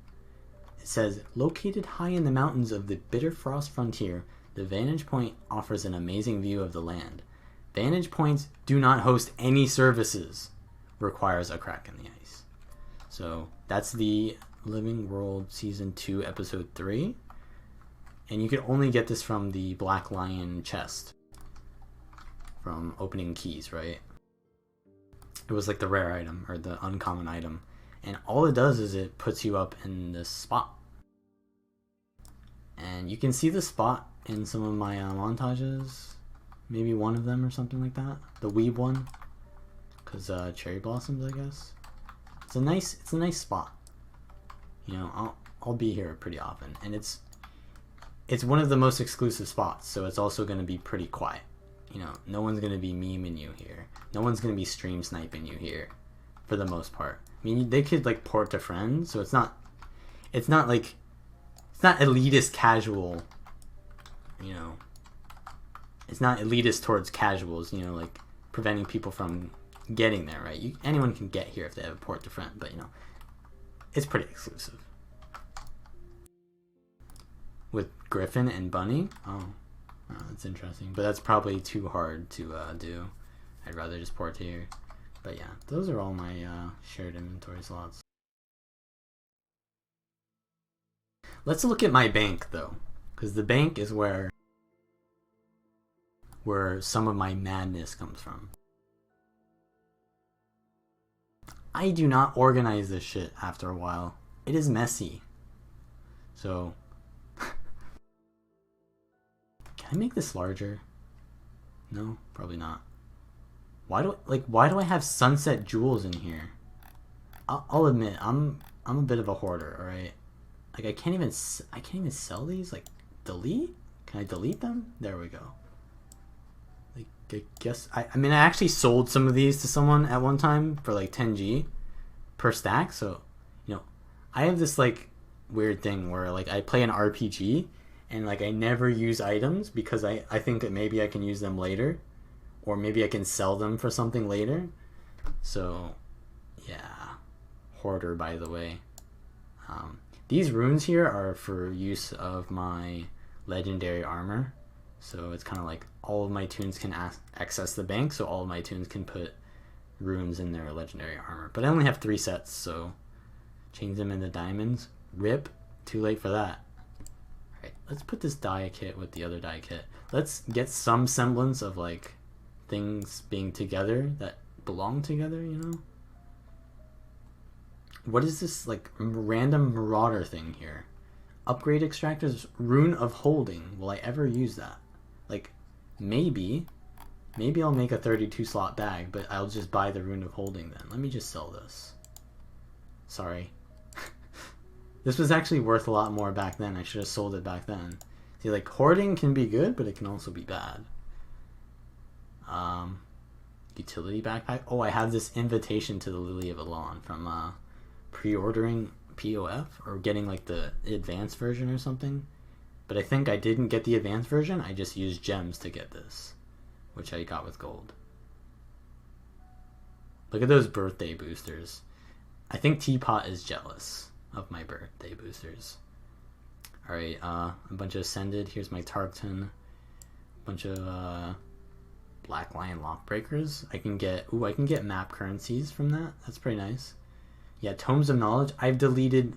It says, located high in the mountains of the Bitter Frost frontier, the vantage point offers an amazing view of the land. Vantage points do not host any services. Requires a crack in the ice. So that's the Living World Season 2, Episode 3. And you can only get this from the Black Lion chest. From opening keys, right? It was like the rare item, or the uncommon item. And all it does is it puts you up in this spot. And you can see the spot in some of my montages. Maybe one of them or something like that. The weeb one. Because cherry blossoms, I guess. It's a nice spot. You know, I'll be here pretty often. And it's one of the most exclusive spots, so it's also going to be pretty quiet. You know, no one's going to be memeing you here. No one's going to be stream sniping you here, for the most part. I mean, they could, like, port to friends, so it's not elitist casual, you know. It's not elitist towards casuals, you know, like, preventing people from getting there, right? Anyone can get here if they have a port to friend, but, you know, it's pretty exclusive. With Griffin and Bunny? Oh, that's interesting. But that's probably too hard to do. I'd rather just port here. But yeah, those are all my shared inventory slots. Let's look at my bank, though. Because the bank is where some of my madness comes from. I do not organize this shit after a while. It is messy. So... Can I make this larger? No, probably not. Why do I have sunset jewels in here? I'll admit I'm a bit of a hoarder, all right? Like I can't even sell these. Like delete? Can I delete them? There we go. Like I guess I mean I actually sold some of these to someone at one time for like 10G per stack. So you know I have this like weird thing where like I play an RPG. And like I never use items because I think that maybe I can use them later. Or maybe I can sell them for something later. So yeah. Hoarder, by the way. These runes here are for use of my legendary armor. So it's kind of like all of my toons can access the bank. So all of my toons can put runes in their legendary armor. But I only have 3 sets, so change them into diamonds. Rip. Too late for that. Let's put this die kit with the other die kit. Let's get some semblance of like things being together that belong together, you know? What is this like random marauder thing here? Upgrade extractors, rune of holding. Will I ever use that? Like maybe I'll make a 32 slot bag, but I'll just buy the rune of holding then. Let me just sell this. Sorry. This was actually worth a lot more back then. I should have sold it back then. See, like, hoarding can be good, but it can also be bad. Utility backpack. Oh, I have this invitation to the Lily of Elan from pre-ordering POF or getting, like, the advanced version or something. But I think I didn't get the advanced version. I just used gems to get this, which I got with gold. Look at those birthday boosters. I think Teapot is jealous of my birthday boosters. Alright, a bunch of Ascended. Here's my Tarkton. A bunch of Black Lion Lock Breakers. I can get map currencies from that. That's pretty nice. Yeah, Tomes of Knowledge. I've deleted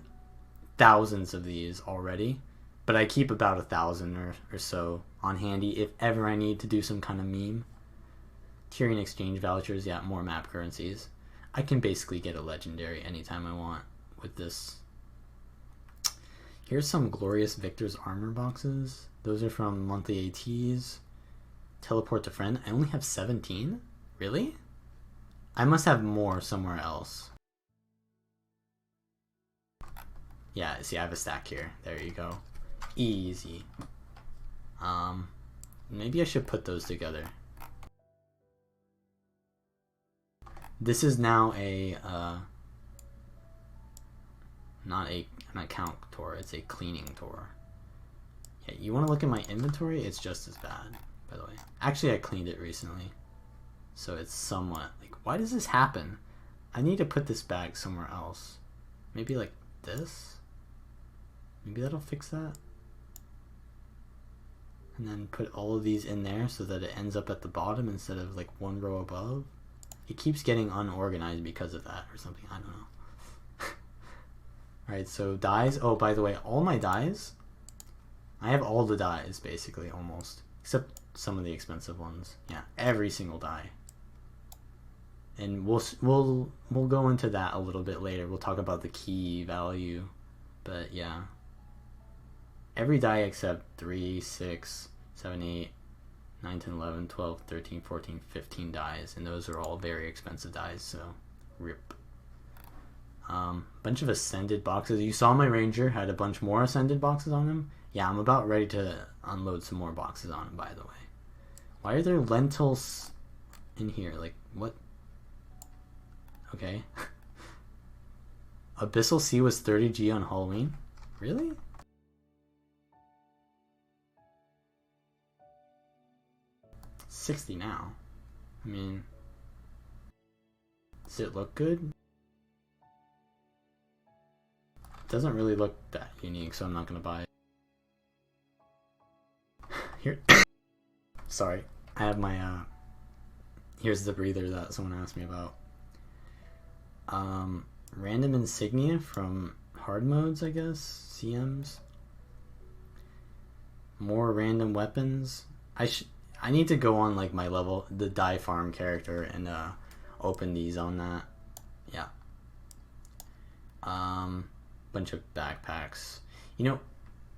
thousands of these already, but I keep about 1,000 or so on handy if ever I need to do some kind of meme. Tyrian Exchange Vouchers. Yeah, more map currencies. I can basically get a legendary anytime I want with this. Here's some Glorious Victor's armor boxes. Those are from monthly ATs. Teleport to friend. I only have 17? Really? I must have more somewhere else. Yeah, see, I have a stack here. There you go. Easy. Maybe I should put those together. This is now a, not an account tour, it's a cleaning tour. Yeah, you want to look at my inventory? It's just as bad, by the way. Actually, I cleaned it recently, so it's somewhat, like, why does this happen? I need to put this back somewhere else. Maybe like this? Maybe that'll fix that. And then put all of these in there so that it ends up at the bottom instead of like one row above. It keeps getting unorganized because of that or something. I don't know. Alright, so dies. Oh, by the way, all my dies, I have all the dies basically almost. Except some of the expensive ones. Yeah, every single die. And we'll go into that a little bit later. We'll talk about the key value. But yeah. Every die except 3, 6, 7, 8, 9, 10, 11, 12, 13, 14, 15 dies. And those are all very expensive dies, so rip. Bunch of ascended boxes. You saw my ranger had a bunch more ascended boxes on him. Yeah, I'm about ready to unload some more boxes on him, by the way. Why are there lentils in here? Like, what? Okay. Abyssal Sea was 30G on Halloween? Really? $60 now. I mean, does it look good? It doesn't really look that unique, so I'm not gonna buy it. Here. Sorry. I have my, here's the breather that someone asked me about. Random insignia from hard modes, I guess. CMs. More random weapons. I need to go on like my level, the die farm character, and open these on that. Yeah. Bunch of backpacks. You know,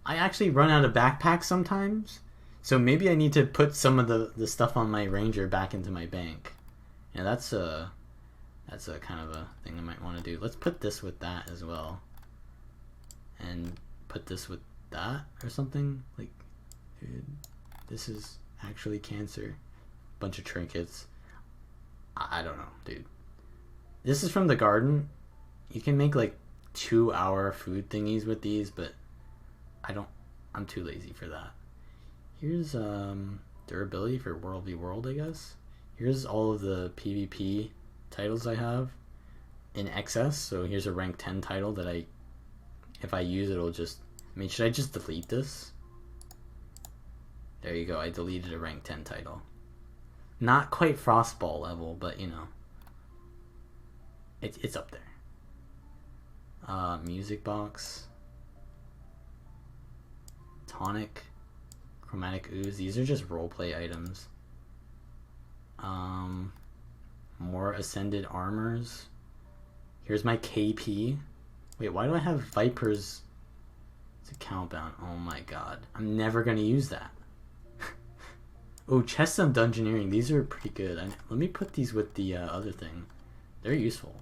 I actually run out of backpacks sometimes, so maybe I need to put some of the stuff on my ranger back into my bank. Yeah, that's a kind of a thing I might want to do. Let's put this with that as well, and put this with that or something. Like, dude, this is actually cancer. Bunch of trinkets. I don't know, dude. This is from the garden. You can make like 2-hour food thingies with these, but I'm too lazy for that. Here's durability for World v World, I guess. Here's all of the PvP titles I have in excess. So here's a rank 10 title that if I use it, it'll just, I mean, should I just delete this? There you go, I deleted a rank 10 title. Not quite Frostball level, but you know, it's up there. Music box, tonic, chromatic ooze. These are just roleplay items. More ascended armors. Here's my KP. Wait, why do I have Vipers? It's a countdown. Oh my god, I'm never gonna use that. Oh, chests of dungeoneering. These are pretty good. Let me put these with the other thing. They're useful.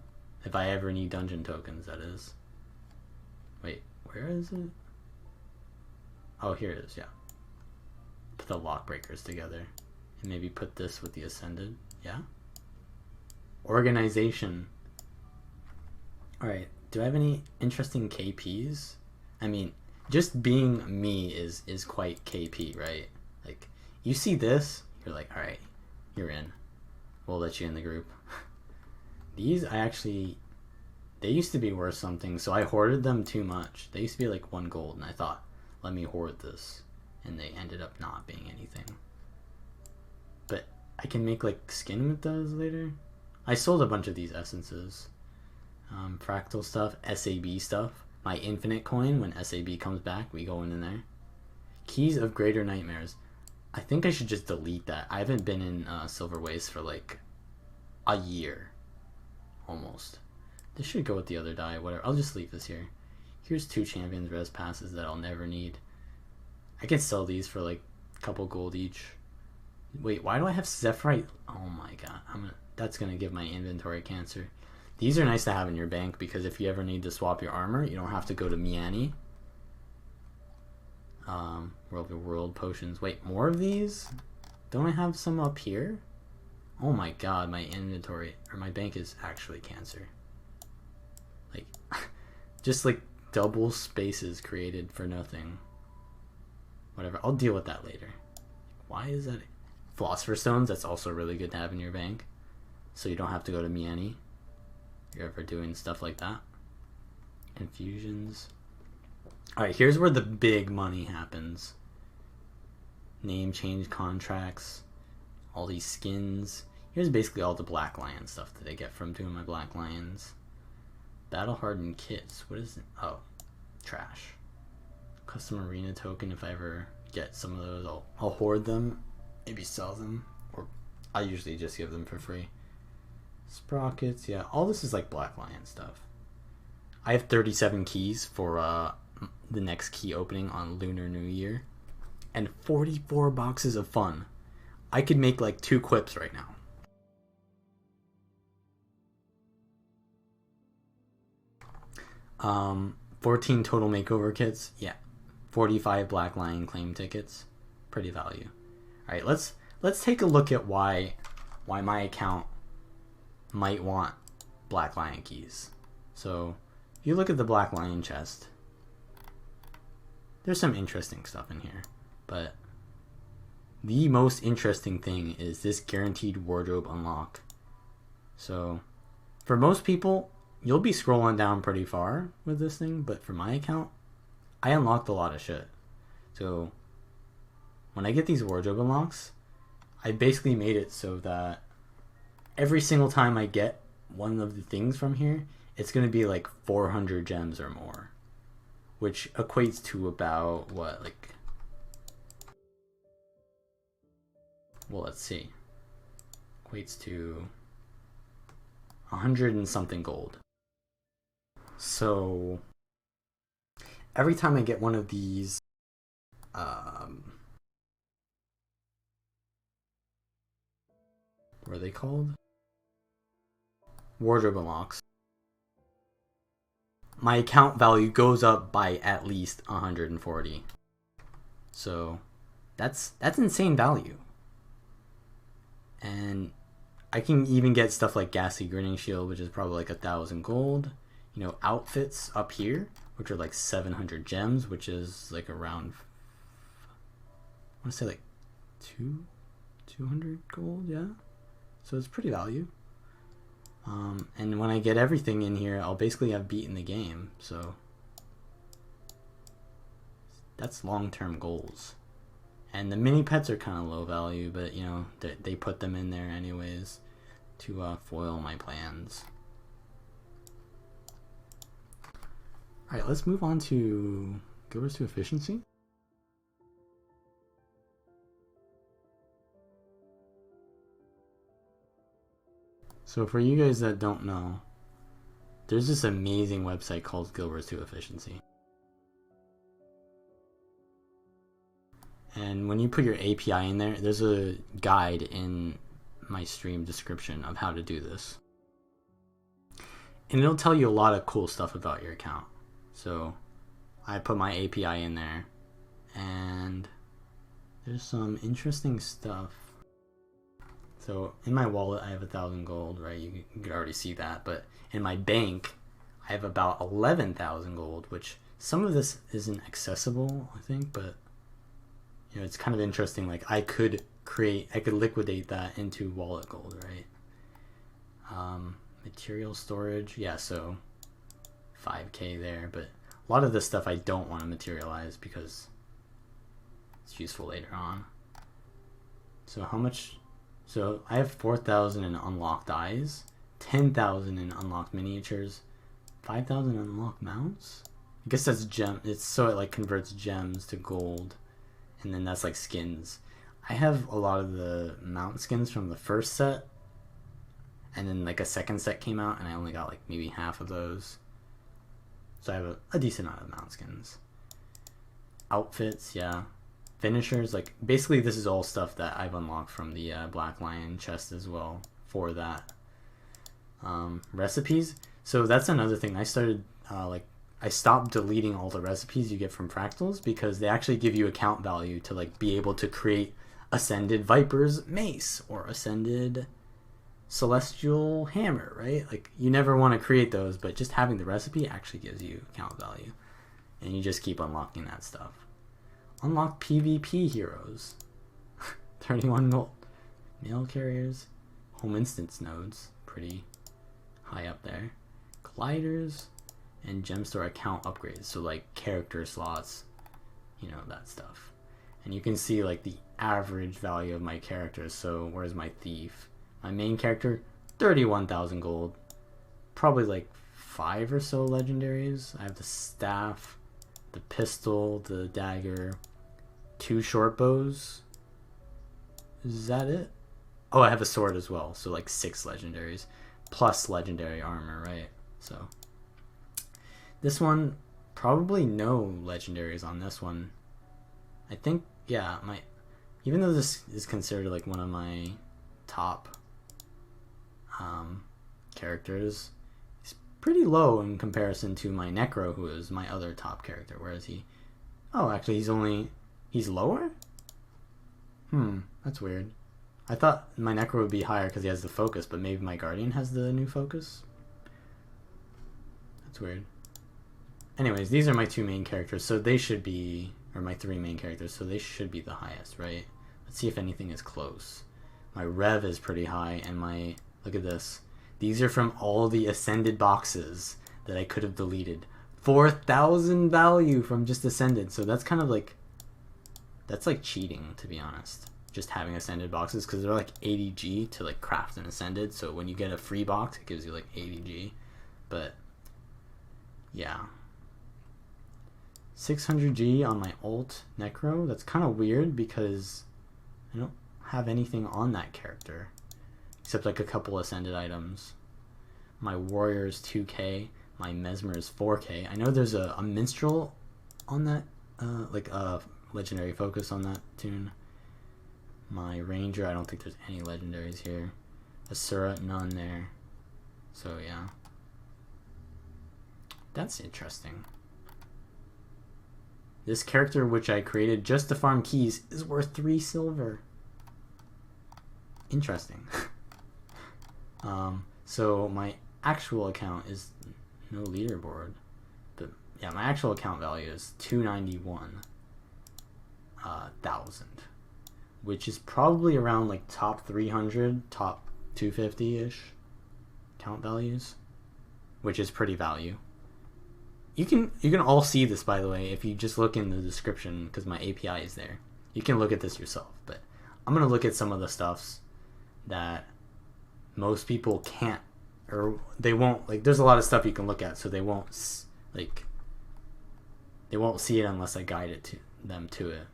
If I ever need dungeon tokens, that is. Wait, where is it? Oh, here it is, yeah. Put the lock breakers together. And maybe put this with the ascended. Yeah? Organization. Alright, do I have any interesting KPs? I mean, just being me is quite KP, right? Like, you see this, you're like, alright, you're in. We'll let you in the group. These, they used to be worth something, so I hoarded them too much. They used to be like 1 gold, and I thought, let me hoard this. And they ended up not being anything. But I can make like skin with those later. I sold a bunch of these essences. Fractal stuff, SAB stuff. My infinite coin, when SAB comes back, we go in there. Keys of Greater Nightmares. I think I should just delete that. I haven't been in Silver Waste for like a year. Almost. This should go with the other die, whatever. I'll just leave this here. Here's 2 Champions Res passes that I'll never need. I can sell these for like a couple gold each. Wait, why do I have Zephyrite? Oh my god, that's gonna give my inventory cancer. These are nice to have in your bank because if you ever need to swap your armor, you don't have to go to Miani. World of World potions. Wait, more of these? Don't I have some up here? Oh my god, my inventory, or my bank is actually cancer. Like, just like double spaces created for nothing. Whatever, I'll deal with that later. Why is that? Philosopher's Stones, that's also really good to have in your bank. So you don't have to go to Miani. If you're ever doing stuff like that. Infusions. Alright, here's where the big money happens. Name change contracts. All these skins. Here's basically all the Black Lion stuff that I get from doing my Black Lions. Battle hardened kits. What is it? Oh, trash. Custom arena token. If I ever get some of those, I'll hoard them. Maybe sell them. Or I usually just give them for free. Sprockets. Yeah, all this is like Black Lion stuff. I have 37 keys for the next key opening on Lunar New Year. And 44 boxes of fun. I could make like 2 quips right now. Um, 14 total makeover kits. Yeah. 45 Black Lion claim tickets. Pretty value. Alright, let's take a look at why my account might want Black Lion keys. So if you look at the Black Lion chest, there's some interesting stuff in here. But the most interesting thing is this guaranteed wardrobe unlock. So for most people, you'll be scrolling down pretty far with this thing, but for my account, I unlocked a lot of shit. So when I get these wardrobe unlocks, I basically made it so that every single time I get one of the things from here, it's going to be like 400 gems or more, which equates to about what, like, well, let's see, equates to 100 and something gold. So every time I get one of these what are they called? Wardrobe unlocks. My account value goes up by at least 140. So that's insane value. And I can even get stuff like Ghastly Grinning Shield, which is probably like 1,000 gold. You know, outfits up here, which are like 700 gems, which is like around, I want to say like 200 gold, yeah. So it's pretty value. And when I get everything in here, I'll basically have beaten the game. So that's long-term goals. And the mini pets are kind of low value, but you know, they put them in there anyways to foil my plans. Alright, let's move on to GW2 Efficiency. So for you guys that don't know, there's this amazing website called GW2 Efficiency. And when you put your API in there, there's a guide in my stream description of how to do this. And it'll tell you a lot of cool stuff about your account. So I put my API in there, and there's some interesting stuff. So in my wallet, I have 1,000 gold, right? You can already see that. But in my bank, I have about 11,000 gold, which some of this isn't accessible, I think, but you know, it's kind of interesting. Like I could liquidate that into wallet gold, right? Material storage, yeah, so 5k there, but a lot of this stuff I don't want to materialize because it's useful later on. So how much? So I have 4,000 in unlocked eyes, 10,000 in unlocked miniatures, 5,000 in unlocked mounts. I guess that's gem. It's so it like converts gems to gold, and then that's like skins. I have a lot of the mount skins from the first set, and then like a second set came out, and I only got like maybe half of those. So I have a decent amount of mount skins. Outfits, yeah. Finishers, like basically this is all stuff that I've unlocked from the Black Lion chest as well for that. Recipes, so that's another thing. I started I stopped deleting all the recipes you get from fractals because they actually give you account value to like be able to create Ascended Viper's mace or Ascended Celestial hammer, right? Like you never want to create those, but just having the recipe actually gives you account value, and you just keep unlocking that stuff. Unlock PvP heroes. 31 gold. Mail carriers. Home instance nodes. Pretty high up there. gliders, and gem store account upgrades. So like character slots, you know, that stuff. And you can see like the average value of my characters. So where's my thief? My main character, 31,000 gold. Probably like 5 or so legendaries. I have the staff, the pistol, the dagger, 2 short bows. Is that it? Oh, I have a sword as well. So like 6 legendaries plus legendary armor, right? So this one, probably no legendaries on this one. I think, yeah, even though this is considered like one of my top characters, he's pretty low in comparison to my Necro, who is my other top character. Where is he? Oh, actually, he's lower? That's weird. I thought my Necro would be higher because he has the focus, but maybe my Guardian has the new focus? That's weird. Anyways, these are my 2 main characters, so they should be, or my 3 main characters, so they should be the highest, right? Let's see if anything is close. My Rev is pretty high, and my, look at this. These are from all the Ascended boxes that I could have deleted. 4,000 value from just Ascended, so that's kind of like, that's like cheating, to be honest. Just having Ascended boxes, because they're like 80G to like craft an Ascended, so when you get a free box, it gives you like 80G. But, yeah. 600G on my ult Necro. That's kind of weird because I don't have anything on that character except like a couple Ascended items. My Warrior is 2K. My Mesmer is 4K. I know there's a Minstrel on that, like a legendary focus on that tune. My Ranger, I don't think there's any legendaries here. Asura, none there. So yeah. That's interesting. This character, which I created just to farm keys, is worth 3 silver. Interesting. So my actual account is no leaderboard, but yeah, my actual account value is 291,000, which is probably around like top 300, top 250-ish account values, which is pretty value. You can all see this, by the way, if you just look in the description, because my API is there. You can look at this yourself, but I'm going to look at some of the stuffs that most people can't, or they won't, like, there's a lot of stuff you can look at, so they won't see it unless I guide it to them to it.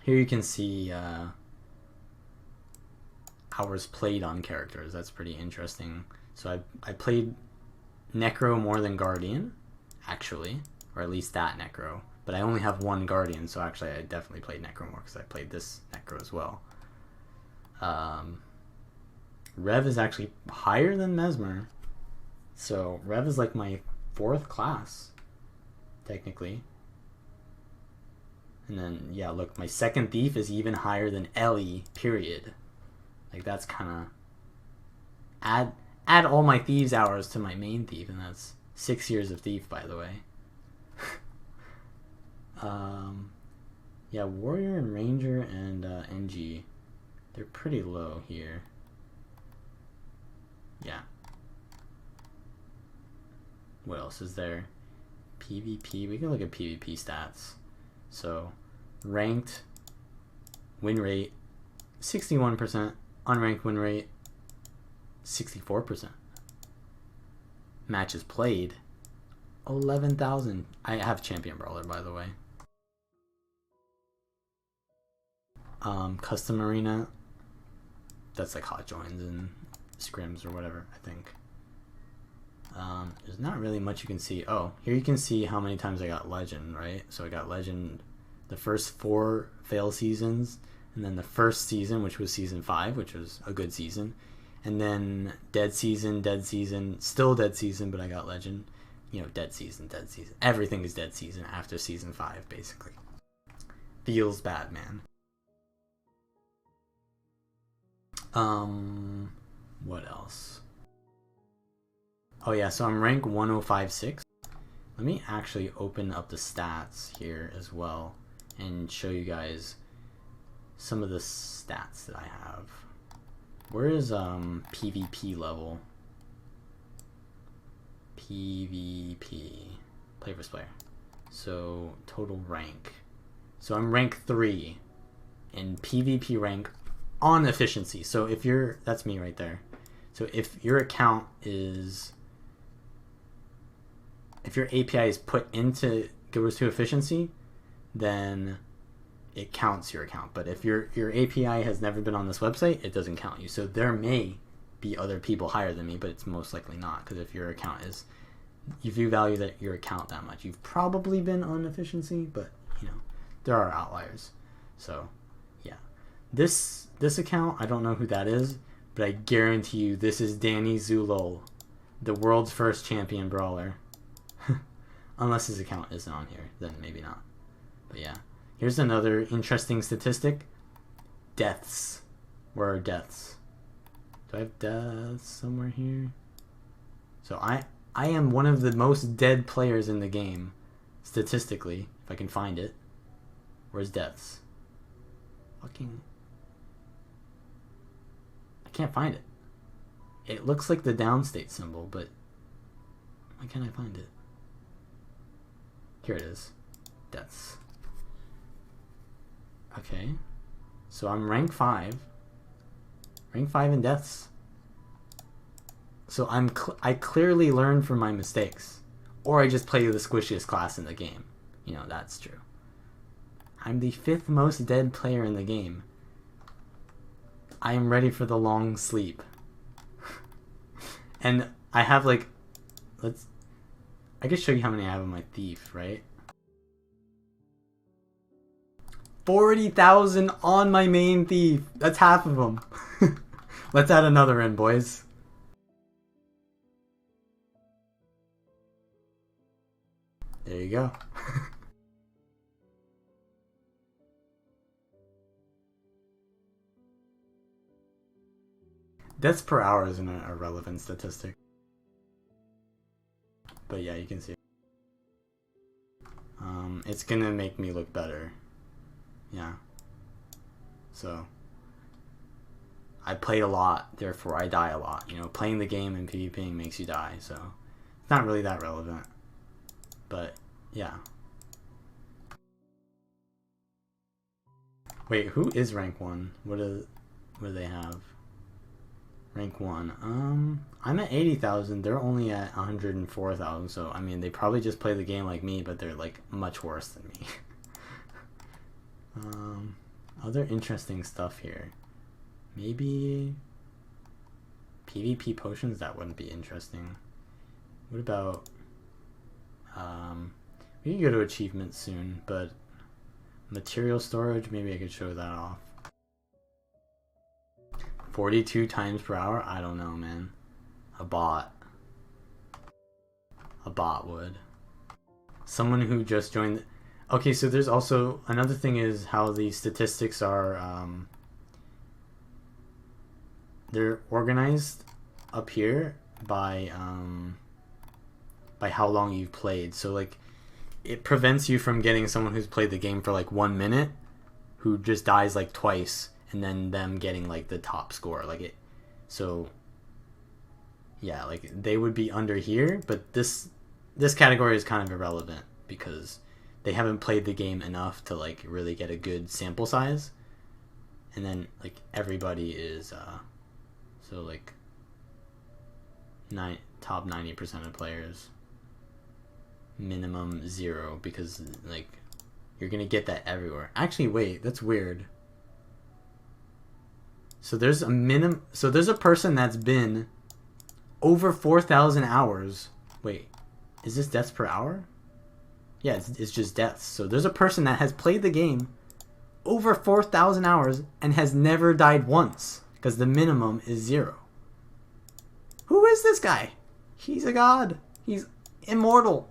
Here you can see hours played on characters. That's pretty interesting. So I played Necro more than Guardian, actually, or at least that Necro, but I only have 1 Guardian, so actually I definitely played Necro more because I played this Necro as well. Rev is actually higher than Mesmer, so Rev is like my 4th class, technically. And then, yeah, look, my 2nd Thief is even higher than Ellie, period. Like, that's kind of... Add all my Thieves hours to my main Thief, and that's 6 years of Thief, by the way. Yeah, Warrior and Ranger and NG, they're pretty low here. Yeah. What else is there? PvP, we can look at PvP stats. So, ranked win rate, 61%. Unranked win rate, 64%. Matches played, 11,000. I have Champion Brawler, by the way. Custom Arena, that's like hot joins and scrims or whatever, I think. There's not really much you can see. Oh, here you can see how many times I got Legend, right? So I got Legend the first 4 fail seasons, and then the first season, which was season 5, which was a good season, and then dead season, still dead season, but I got Legend. You know, dead season. Everything is dead season after season 5, basically. Feels bad, man. What else? Oh yeah, so I'm rank 1056. Let me actually open up the stats here as well and show you guys some of the stats that I have. Where is PvP level? PvP. Player versus player. So total rank. So I'm rank 3 in PvP rank on efficiency. So if you're, that's me right there. So if your account is, if your API is put into GW2 Efficiency, then it counts your account. But if your API has never been on this website, it doesn't count you. So there may be other people higher than me, but it's most likely not, because if your account is, if you value that your account that much, you've probably been on efficiency, but you know, there are outliers. So yeah, this account, I don't know who that is, but I guarantee you this is Danny Zulol, the world's first champion brawler. Unless his account isn't on here, then maybe not. But yeah, here's another interesting statistic. Deaths. Where are deaths? Do I have deaths somewhere here? So I am one of the most dead players in the game, statistically, if I can find it. Where's deaths? Fucking... I can't find it. It looks like the downstate symbol, but why can't I find it? Here it is. Deaths. Okay. So I'm rank 5. Rank 5 in deaths. So I clearly learned from my mistakes. Or I just play the squishiest class in the game. You know, that's true. I'm the 5th most dead player in the game. I am ready for the long sleep. And I have like... I can show you how many I have on my thief, right? 40,000 on my main thief. That's half of them. Let's add another in, boys. There you go. Deaths per hour isn't a relevant statistic. But yeah, you can see. It's gonna make me look better. Yeah. So I played a lot, therefore I die a lot. You know, playing the game and PvPing makes you die, so it's not really that relevant. But yeah. Wait, who is rank 1? What do they have? Rank 1. I'm at 80,000. They're only at 104,000. So I mean, they probably just play the game like me, but they're like much worse than me. Other interesting stuff here. Maybe PvP potions, that wouldn't be interesting. What about we can go to achievements soon, but material storage, maybe I could show that off. 42 times per hour? I don't know, man. A bot would. Someone who just joined. Okay, so there's also another thing is how the statistics are they're organized up here by how long you've played. So like it prevents you from getting someone who's played the game for like 1 minute who just dies like twice and then them getting like the top score. Like it, so yeah, like they would be under here, but this category is kind of irrelevant because they haven't played the game enough to like really get a good sample size. And then like everybody is so like top 90% of players, minimum 0, because like you're gonna get that everywhere. Actually, wait, that's weird. So there's a person that's been over 4,000 hours. Wait, is this deaths per hour? Yeah, it's just deaths. So there's a person that has played the game over 4,000 hours and has never died once because the minimum is 0. Who is this guy? He's a god. He's immortal.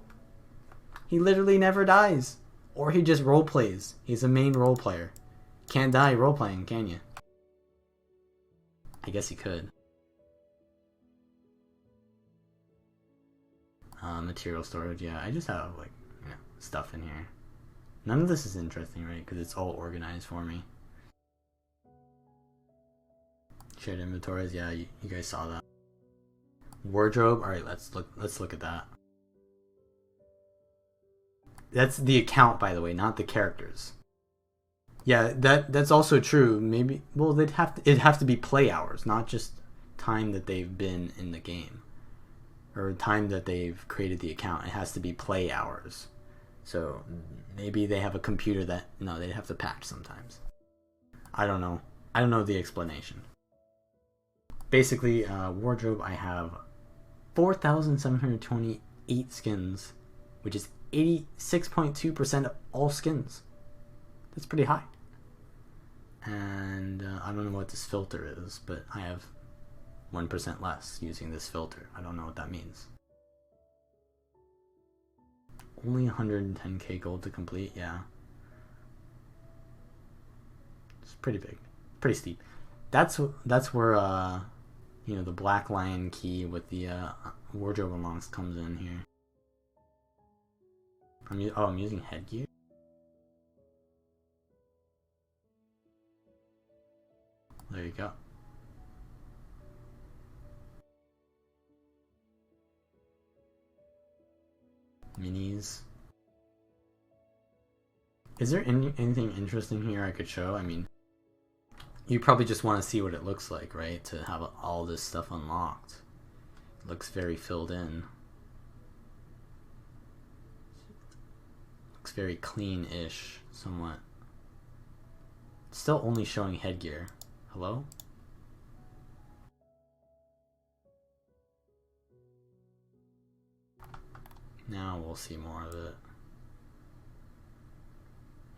He literally never dies. Or he just role plays. He's a main role player. Can't die role playing, can you? I guess he could. Material storage, yeah. I just have like, you know, stuff in here. None of this is interesting, right? Because it's all organized for me. Shared inventories, yeah, you guys saw that. Wardrobe. All right, let's look at that. That's the account, by the way, not the characters. Yeah, that's also true. Maybe, well, it'd have to be play hours, not just time that they've been in the game or time that they've created the account. It has to be play hours. So maybe they have a computer that no, they'd have to patch sometimes. I don't know. I don't know the explanation. Basically, wardrobe, I have 4,728 skins, which is 86.2% of all skins. That's pretty high. And I don't know what this filter is, but I have 1% less using this filter. I don't know what that means. Only 110k gold to complete, yeah. It's pretty big, pretty steep. That's where you know, the black lion key with the wardrobe unlocks comes in here. I'm using headgear. There you go. Minis. Is there anything interesting here I could show? I mean, you probably just want to see what it looks like, right? To have all this stuff unlocked. It looks very filled in. Looks very clean-ish, somewhat. It's still only showing headgear. Hello? Now we'll see more of it.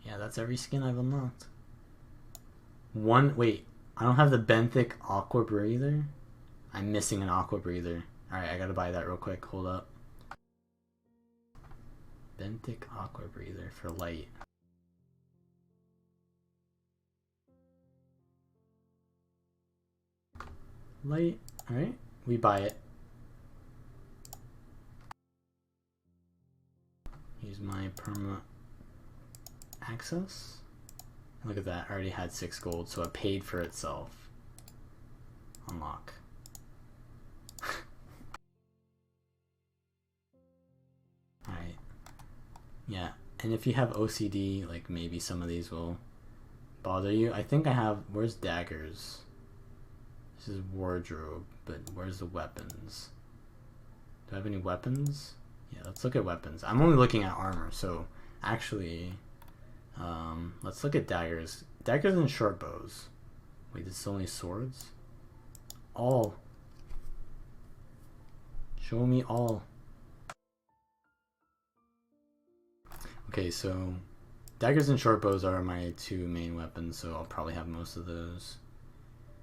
Yeah, that's every skin I've unlocked. Wait, I don't have the benthic aqua breather? I'm missing an aqua breather. Alright, I gotta buy that real quick. Hold up. Benthic aqua breather for light. Light. Alright, we buy it. Use my perma access. Look at that, I already had 6 gold, so it paid for itself. Unlock. Alright. Yeah, and if you have OCD, like maybe some of these will bother you. I think I have, where's daggers? This is wardrobe, but where's the weapons? Do I have any weapons? Yeah, let's look at weapons. I'm only looking at armor, so actually, let's look at daggers. Daggers and short bows. Wait, this is only swords? All. Show me all. Okay, so daggers and short bows are my 2 main weapons, so I'll probably have most of those.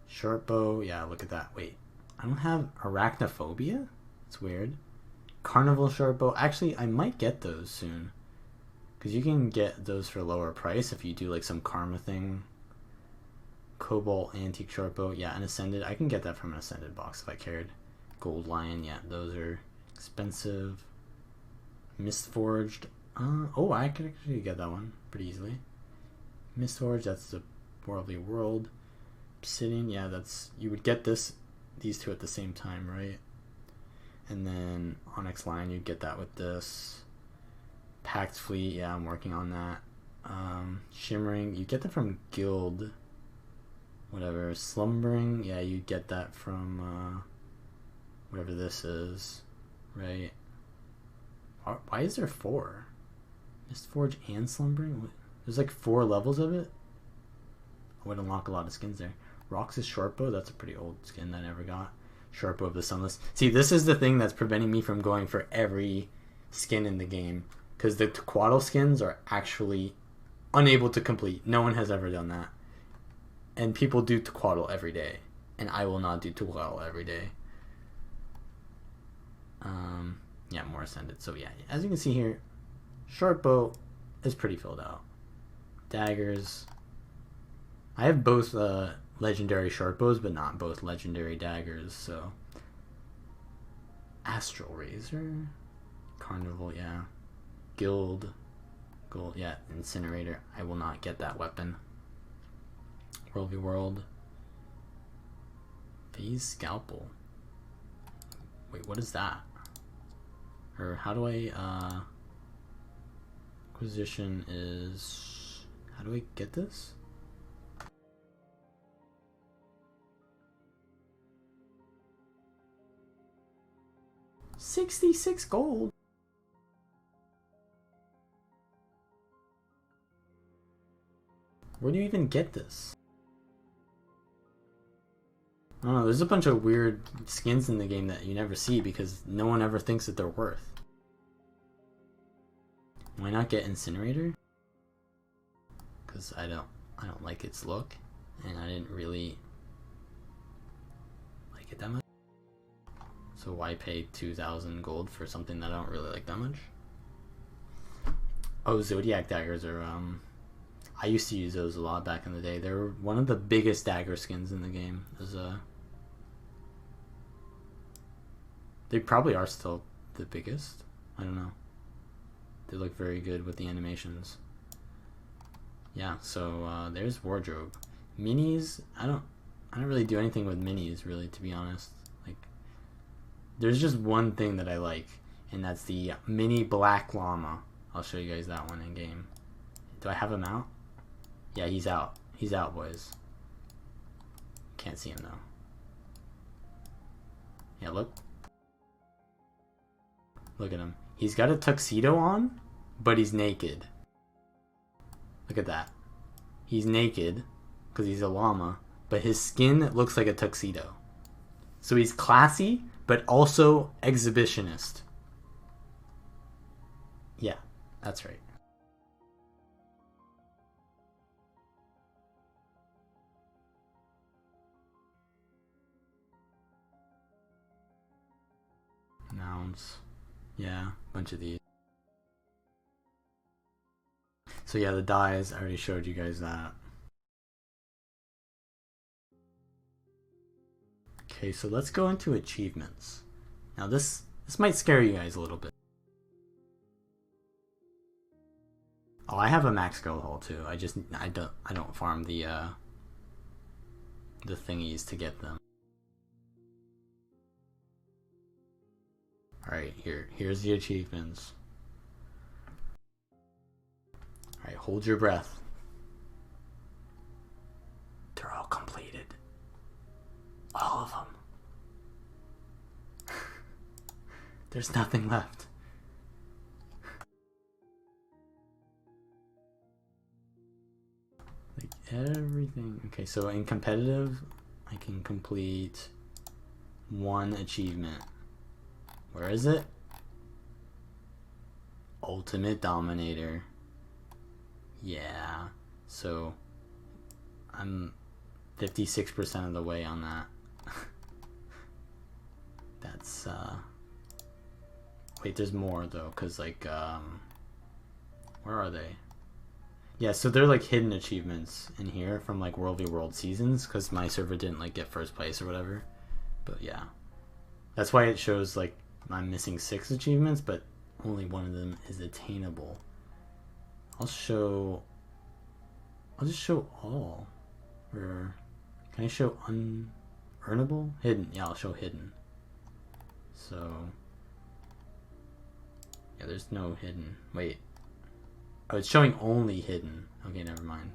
Short bow, yeah, look at that. Wait, I don't have arachnophobia? It's weird. Carnival short bow. Actually, I might get those soon. Because you can get those for a lower price if you do like some karma thing. Cobalt antique short bow. Yeah, an ascended. I can get that from an ascended box if I cared. Gold lion. Yeah, those are expensive. Mistforged. Oh, I could actually get that one pretty easily. Mistforged, that's the worldly world. Obsidian, yeah, that's, you would get these two at the same time, right? And then Onyx Lion, you'd get that with this. Packed Fleet, yeah, I'm working on that. Shimmering, you get that from Guild. Whatever. Slumbering, yeah, you get that from whatever this is, right? Why is there 4? Mistforge and Slumbering? There's like 4 levels of it? I would unlock a lot of skins there. Rox's Shortbow, that's a pretty old skin that I never got. Shortbow of the Sunless. See, this is the thing that's preventing me from going for every skin in the game. Because the Tequatl skins are actually unable to complete. No one has ever done that. And people do Tequatl every day. And I will not do Tequatl every day. Yeah, more Ascended. So yeah, as you can see here, Shortbow is pretty filled out. Daggers. I have both legendary shortbows, but not both legendary daggers, so. Astral Razor. Carnival, yeah. Guild. Gold, yeah. Incinerator. I will not get that weapon. World v World. Phase Scalpel. Wait, what is that? Or how do I, acquisition is, how do I get this? $66 gold. Where do you even get this? I don't know, there's a bunch of weird skins in the game that you never see because no one ever thinks that they're worth. Why not get Incinerator? Because I don't like its look, and I didn't really like it that much. So why pay 2,000 gold for something that I don't really like that much? Oh, Zodiac daggers are I used to use those a lot back in the day. They were one of the biggest dagger skins in the game. They probably are still the biggest. I don't know. They look very good with the animations. Yeah, so there's wardrobe. Minis, I don't really do anything with minis, really, to be honest. Like, there's just one thing that I like, and that's the mini black llama. I'll show you guys that one in game. Do I have him out? Yeah, he's out. He's out, boys. Can't see him though. Yeah, look. Look at him. He's got a tuxedo on, but he's naked. Look at that. He's naked because he's a llama, but his skin looks like a tuxedo. So he's classy, but also exhibitionist. Yeah, that's right. Nouns. Yeah, bunch of these. So yeah, the dyes, I already showed you guys that. Okay, so let's go into achievements. Now this might scare you guys a little bit. Oh, I have a max gold haul too. I don't farm the thingies to get them. Alright, here's the achievements. Alright, hold your breath. They're all completed. All of them. There's nothing left. Like everything. Okay, so in competitive, I can complete one achievement. Where is it? Ultimate Dominator. Yeah. So I'm 56% of the way on that. That's wait, there's more though, cause like where are they? Yeah, so they're like hidden achievements in here from like World v World seasons, cause my server didn't like get first place or whatever. But yeah, that's why it shows like I'm missing 6 achievements, but only one of them is attainable. I'll just show all. Or can I show unearnable? Hidden. Yeah, I'll show hidden. So yeah, there's no hidden. Wait. Oh, it's showing only hidden. Okay, never mind.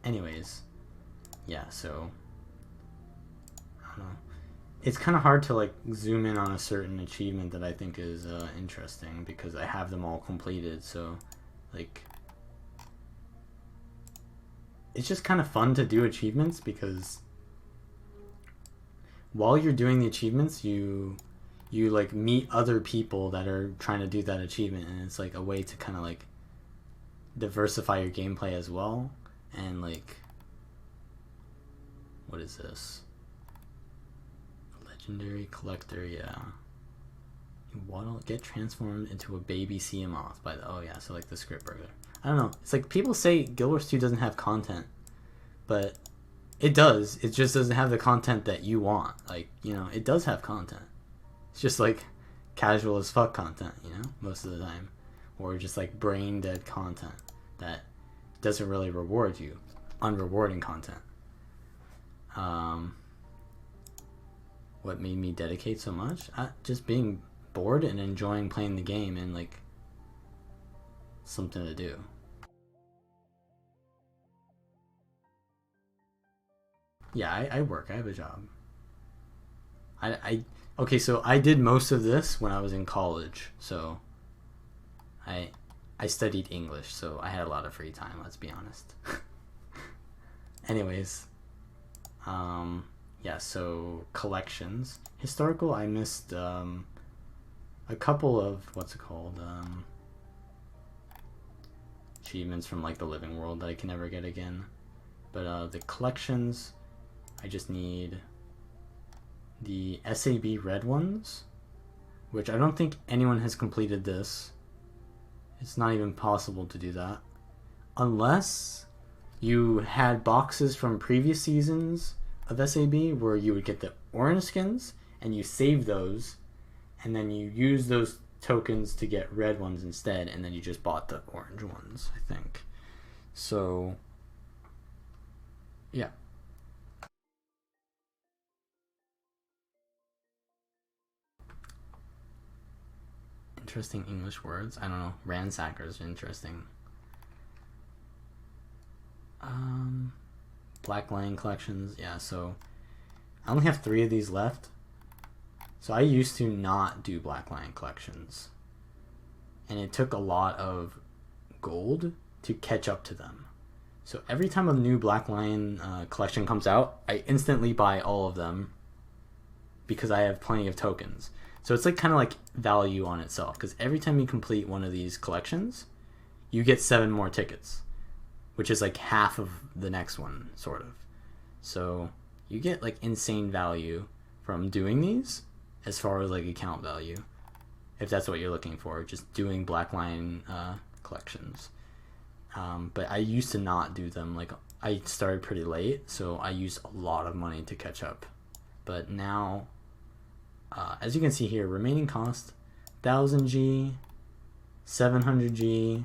Anyways, yeah, so I don't know. It's kind of hard to like zoom in on a certain achievement that I think is interesting because I have them all completed. So like it's just kind of fun to do achievements because while you're doing the achievements, you like meet other people that are trying to do that achievement, and it's like a way to kind of like diversify your gameplay as well. And like, what is this? Legendary collector, yeah. Waddle, get transformed into a baby sea moth by the, oh yeah, so like the script burglar. I don't know. It's like people say Guild Wars 2 doesn't have content, but it does. It just doesn't have the content that you want. Like, you know, it does have content. It's just like casual as fuck content, you know, most of the time. Or just like brain dead content that doesn't really reward you. Unrewarding content. what made me dedicate so much? Just being bored and enjoying playing the game and like something to do. Yeah, I work. I have a job. Okay, so I did most of this when I was in college. So I studied English, so I had a lot of free time, let's be honest. Anyways, yeah, so collections. Historical, I missed a couple of, what's it called, achievements from like the living world that I can never get again. But the collections, I just need the SAB red ones, which I don't think anyone has completed this. It's not even possible to do that unless you had boxes from previous seasons of SAB where you would get the orange skins and you save those and then you use those tokens to get red ones instead, and then you just bought the orange ones, I think. So yeah. Interesting English words. I don't know. Ransacker is interesting. Black Lion collections. Yeah, so I only have 3 of these left. So I used to not do Black Lion collections. And it took a lot of gold to catch up to them. So every time a new Black Lion collection comes out, I instantly buy all of them because I have plenty of tokens. So it's like kind of like value on itself, because every time you complete one of these collections, you get 7 more tickets, which is like half of the next one, sort of. So you get like insane value from doing these as far as like account value, if that's what you're looking for, just doing Black Lion collections. But I used to not do them. Like, I started pretty late, so I used a lot of money to catch up. But now, as you can see here, remaining cost 1000G, 700G,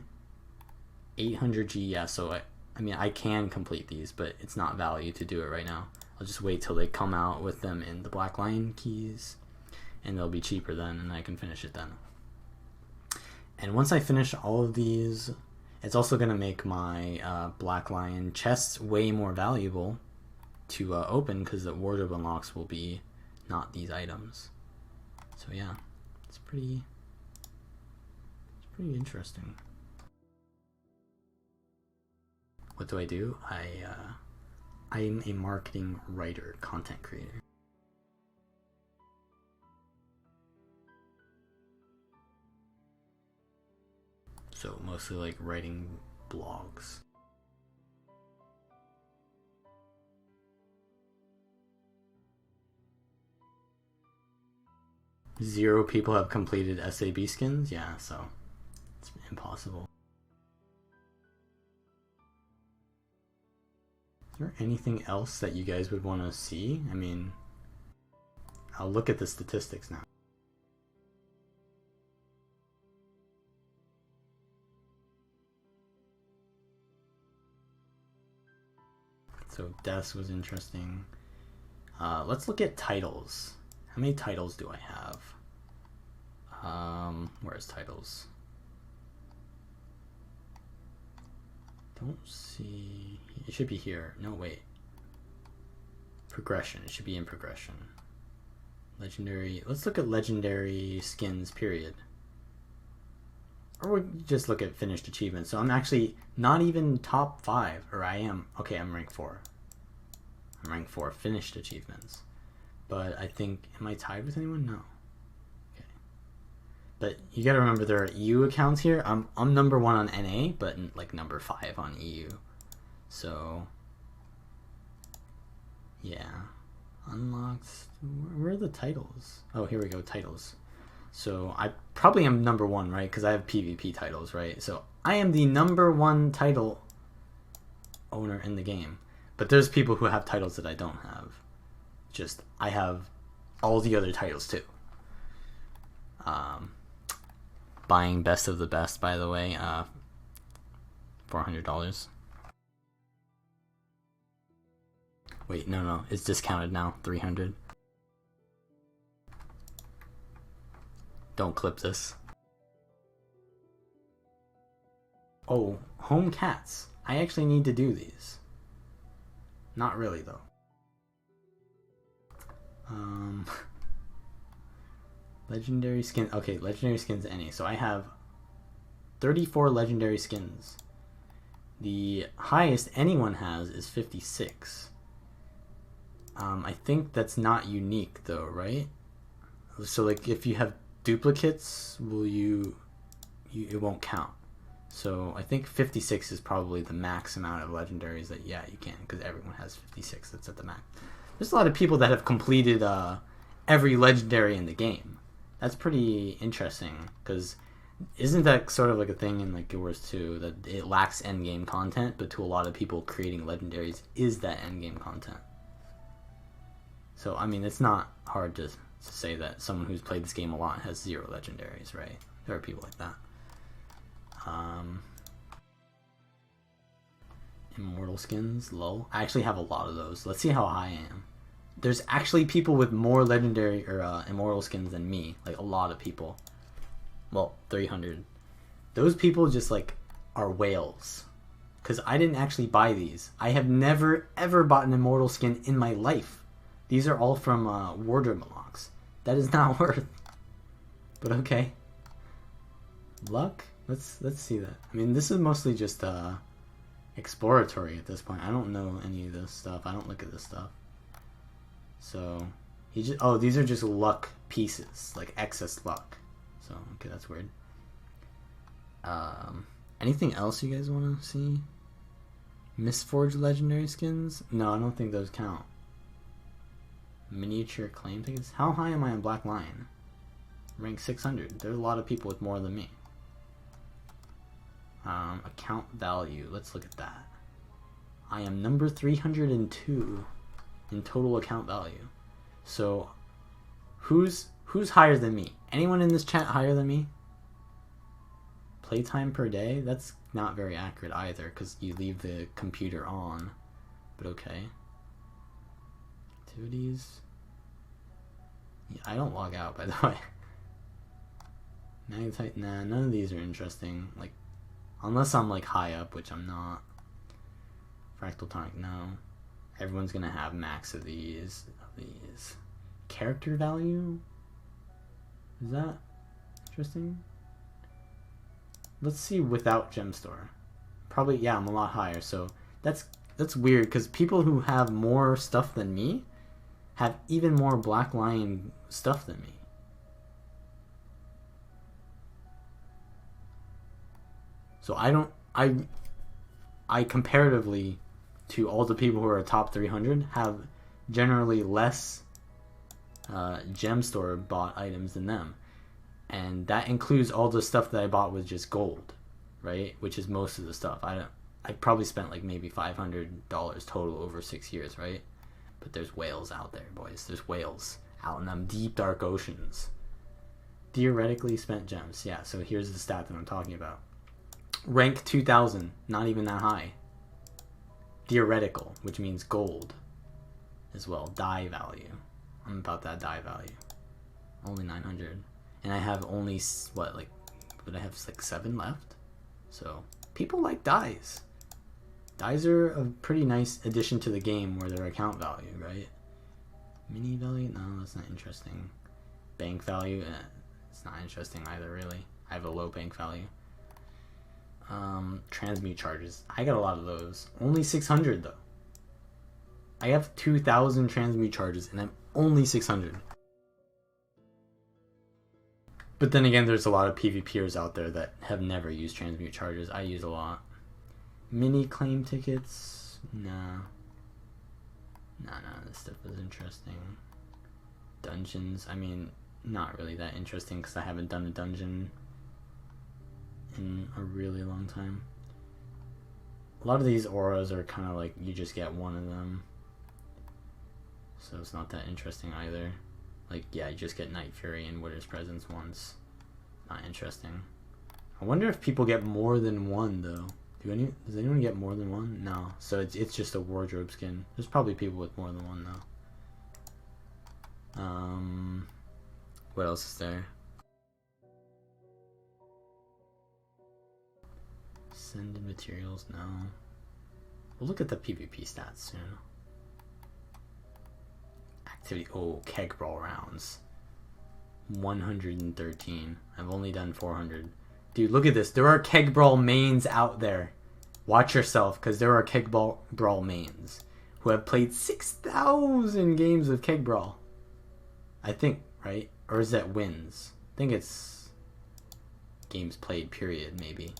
800G. Yeah, so I mean, I can complete these, but it's not value to do it right now. I'll just wait till they come out with them in the Black Lion keys, and they'll be cheaper then, and I can finish it then. And once I finish all of these, it's also going to make my Black Lion chests way more valuable to open, because the wardrobe unlocks will be not these items. So yeah, it's pretty interesting. What do? I'm a marketing writer, content creator. So mostly like writing blogs. Zero people have completed SAB skins? Yeah, so it's impossible. Is there anything else that you guys would want to see? I mean, I'll look at the statistics now. So deaths was interesting. Let's look at titles. How many titles do I have? Where's titles? Don't see. It should be here. No, wait. Progression. It should be in progression. Legendary. Let's look at legendary skins, period. Or we just look at finished achievements. So I'm actually not even top 5, or I am. Okay, I'm rank 4. I'm rank 4 finished achievements. But I think, am I tied with anyone? No. Okay. But you gotta remember there are EU accounts here. I'm number 1 on NA, but like number 5 on EU. So yeah. Unlocked. Where are the titles? Oh, here we go, titles. So I probably am number 1, right? Because I have PvP titles, right? So I am the number 1 title owner in the game. But there's people who have titles that I don't have. Just, I have all the other titles too. Buying best of the best, by the way, $400. Wait, no, it's discounted now, 300. Don't clip this. Oh, home cats. I actually need to do these. Not really though. Legendary skin. Okay, legendary skins any. So I have 34 legendary skins. The highest anyone has is 56. I think that's not unique though, right? So like if you have duplicates, it won't count. So I think 56 is probably the max amount of legendaries that you can, because everyone has 56. That's at the max. There's a lot of people that have completed every legendary in the game. That's pretty interesting, because isn't that sort of like a thing in like Guild Wars 2 that it lacks endgame content, but to a lot of people creating legendaries is that endgame content. So I mean, it's not hard to say that someone who's played this game a lot has 0 legendaries, right? There are people like that. Immortal skins, lol. I actually have a lot of those. Let's see how high I am. There's actually people with more legendary or immortal skins than me. Like a lot of people. Well, 300. Those people just like are whales. Because I didn't actually buy these. I have never ever bought an immortal skin in my life. These are all from wardrobe unlocks. That is not worth. But okay. Luck? Let's see that. I mean, this is mostly just exploratory at this point. I don't know any of this stuff. I don't look at this stuff. So these are just luck pieces, like excess luck. So okay, that's weird. Anything else you guys want to see? Mistforged legendary skins? No, I don't think those count. Miniature claim tickets? How high am I on Black Lion? Rank 600. There's a lot of people with more than me. Account value. Let's look at that. I am number 302 in total account value. So, who's higher than me? Anyone in this chat higher than me? Playtime per day? That's not very accurate either, because you leave the computer on. But okay. Activities. Yeah, I don't log out, by the way. Magnetite, nah, none of these are interesting. Like, unless I'm like high up, which I'm not. Fractal tonic, no. Everyone's gonna have max of these. Character value? Is that interesting? Let's see without gem store. Probably, yeah, I'm a lot higher. So that's weird, because people who have more stuff than me have even more Black Lion stuff than me. So I comparatively to all the people who are top 300 have generally less gem store bought items than them. And that includes all the stuff that I bought with just gold, right? Which is most of the stuff. I probably spent like maybe $500 total over 6 years, right? But there's whales out there, boys. There's whales out in them deep dark oceans. Theoretically spent gems. Yeah, so here's the stat that I'm talking about. Rank 2000, not even that high. Theoretical, which means gold as well. Die value. I'm about that die value. Only 900. And I have only, what, like, would I have like 7 left? So, people like dies. Dies are a pretty nice addition to the game where they're account value, right? Mini value? No, that's not interesting. Bank value? It's not interesting either, really. I have a low bank value. Transmute charges. I got a lot of those. Only 600 though. I have 2,000 transmute charges and I'm only 600. But then again, there's a lot of PvPers out there that have never used transmute charges. I use a lot. Mini claim tickets? Nah. Nah, this stuff is interesting. Dungeons? I mean, not really that interesting because I haven't done a dungeon in a really long time. A lot of these auras are kind of like you just get one of them, so it's not that interesting either. Like, yeah, you just get Night Fury and Winter's Presence once. Not interesting. I wonder if people get more than one though. Does anyone get more than one? No. So it's just a wardrobe skin. There's probably people with more than one though. What else is there? Ascended materials, no. We'll look at the PvP stats soon. Activity, oh, keg brawl rounds. 113. I've only done 400. Dude, look at this. There are keg brawl mains out there. Watch yourself, because there are keg brawl mains who have played 6,000 games of keg brawl. I think, right? Or is that wins? I think it's games played, period, maybe.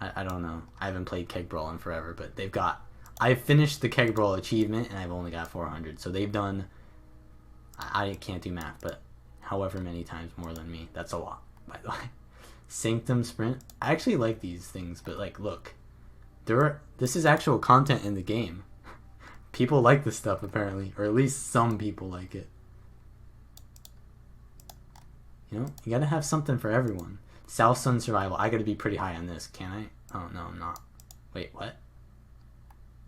I don't know. I haven't played keg brawl in forever, but they've got... I've finished the keg brawl achievement, and I've only got 400. So they've done... I can't do math, but however many times more than me. That's a lot, by the way. Sanctum Sprint. I actually like these things, but like, look. This is actual content in the game. People like this stuff, apparently. Or at least some people like it. You know, you gotta have something for everyone. South Sun Survival. I gotta be pretty high on this, can I? Oh, no, I'm not. Wait, what?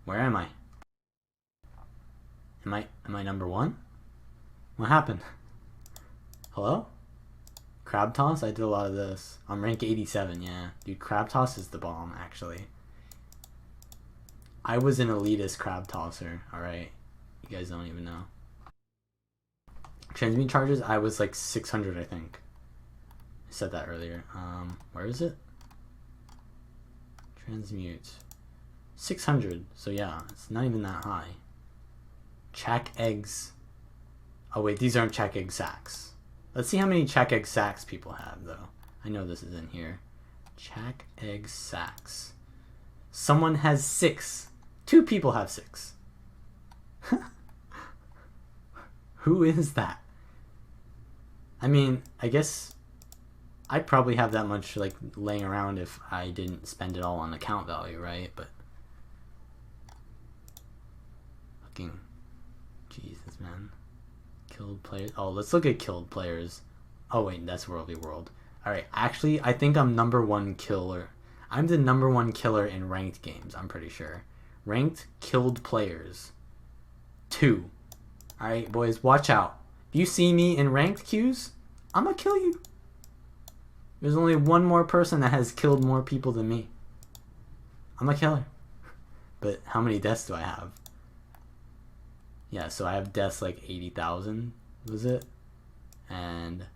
Where am I? Am I number 1? What happened? Hello? Crab Toss? I did a lot of this. I'm rank 87, yeah. Dude, Crab Toss is the bomb, actually. I was an elitist Crab Tosser, alright? You guys don't even know. Transmute charges, I was like 600, I think. I said that earlier. Where is it? Transmute. 600, so yeah, it's not even that high. Chack eggs. Oh wait, these aren't chack egg sacks. Let's see how many chack egg sacks people have, though. I know this is in here. Chack egg sacks. Someone has 6. 2 people have 6. Who is that? I mean, I guess I'd probably have that much like laying around if I didn't spend it all on account value, right? But fucking Jesus, man. Killed players. Oh, let's look at killed players. Oh wait, that's World v World. Alright, actually I think I'm number 1 killer. I'm the number 1 killer in ranked games, I'm pretty sure. Ranked killed players. 2. Alright, boys, watch out. If you see me in ranked queues, I'm gonna kill you. There's only one more person that has killed more people than me. I'm a killer. But how many deaths do I have? Yeah, so I have deaths like 80,000, was it? And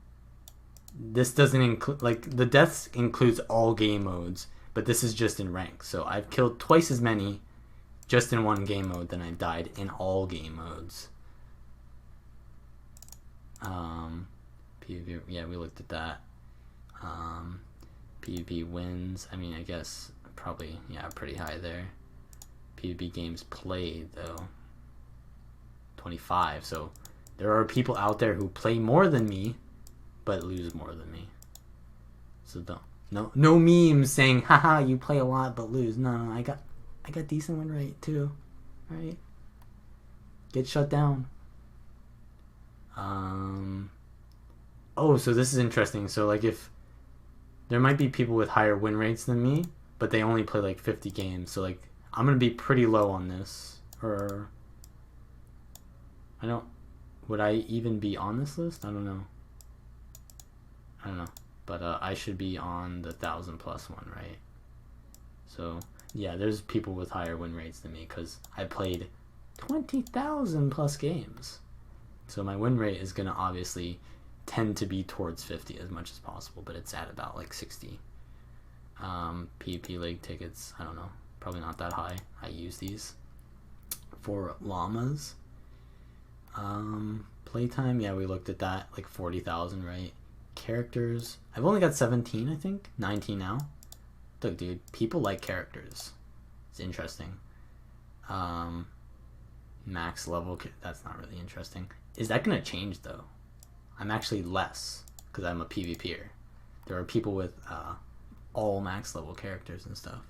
this doesn't include, like, the deaths includes all game modes, but this is just in rank. So I've killed twice as many just in one game mode than I've died in all game modes. PvP, yeah, we looked at that. PvP wins, I mean, I guess probably, yeah, pretty high there. PvP games played, though, 25. So there are people out there who play more than me but lose more than me. So no memes saying haha you play a lot but lose. No, I got decent win rate too. Right? Get shut down. Oh, so this is interesting. So like, if there might be people with higher win rates than me, but they only play like 50 games. So like, I'm gonna be pretty low on this. Or would I even be on this list? I don't know. But I should be on the 1,000+ one, right? So yeah, there's people with higher win rates than me because I played 20,000+ games. So my win rate is gonna obviously tend to be towards 50 as much as possible, but it's at about like 60. PvP league tickets, I don't know, probably not that high. I use these for llamas. Playtime, yeah, we looked at that, like 40,000, right? Characters, I've only got 17, I think. 19 now. Look, dude, people like characters. It's interesting. Max level, that's not really interesting. Is that gonna change though? I'm actually less because I'm a PvPer. There are people with all max level characters and stuff.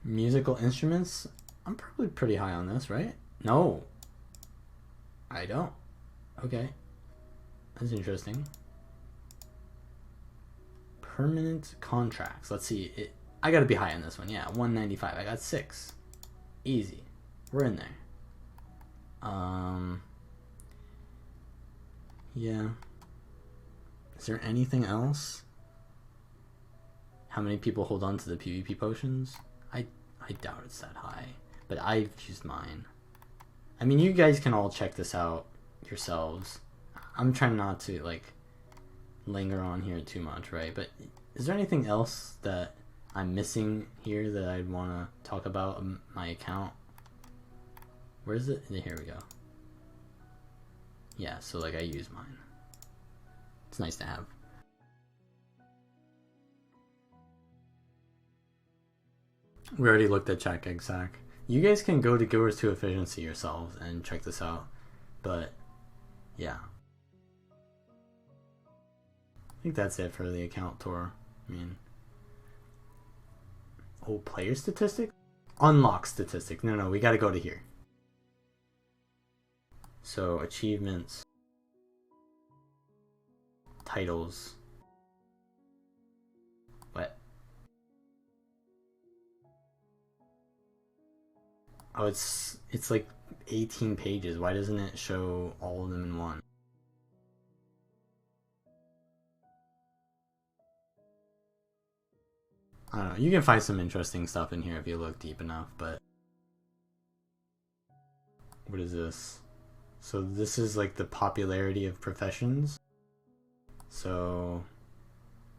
Musical instruments, I'm probably pretty high on this, right? No, I don't. Okay, that's interesting. Permanent contracts. Let's see. I gotta be high on this one. Yeah, 195. I got 6. Easy. We're in there. Yeah. Is there anything else? How many people hold on to the PvP potions? I doubt it's that high, but I've used mine. I mean, you guys can all check this out yourselves. I'm trying not to like linger on here too much, right? But is there anything else that I'm missing here that I'd want to talk about on my account? Where is it? Here we go. Yeah, so like I use mine. It's nice to have. We already looked at check exec. You guys can go to GW2 Efficiency yourselves and check this out. But yeah. I think that's it for the account tour. I mean, oh, player statistic? Unlock statistic. No, we gotta go to here. So achievements, titles. What? Oh, it's like 18 pages. Why doesn't it show all of them in one? I don't know. You can find some interesting stuff in here if you look deep enough, but what is this? So this is like the popularity of professions. So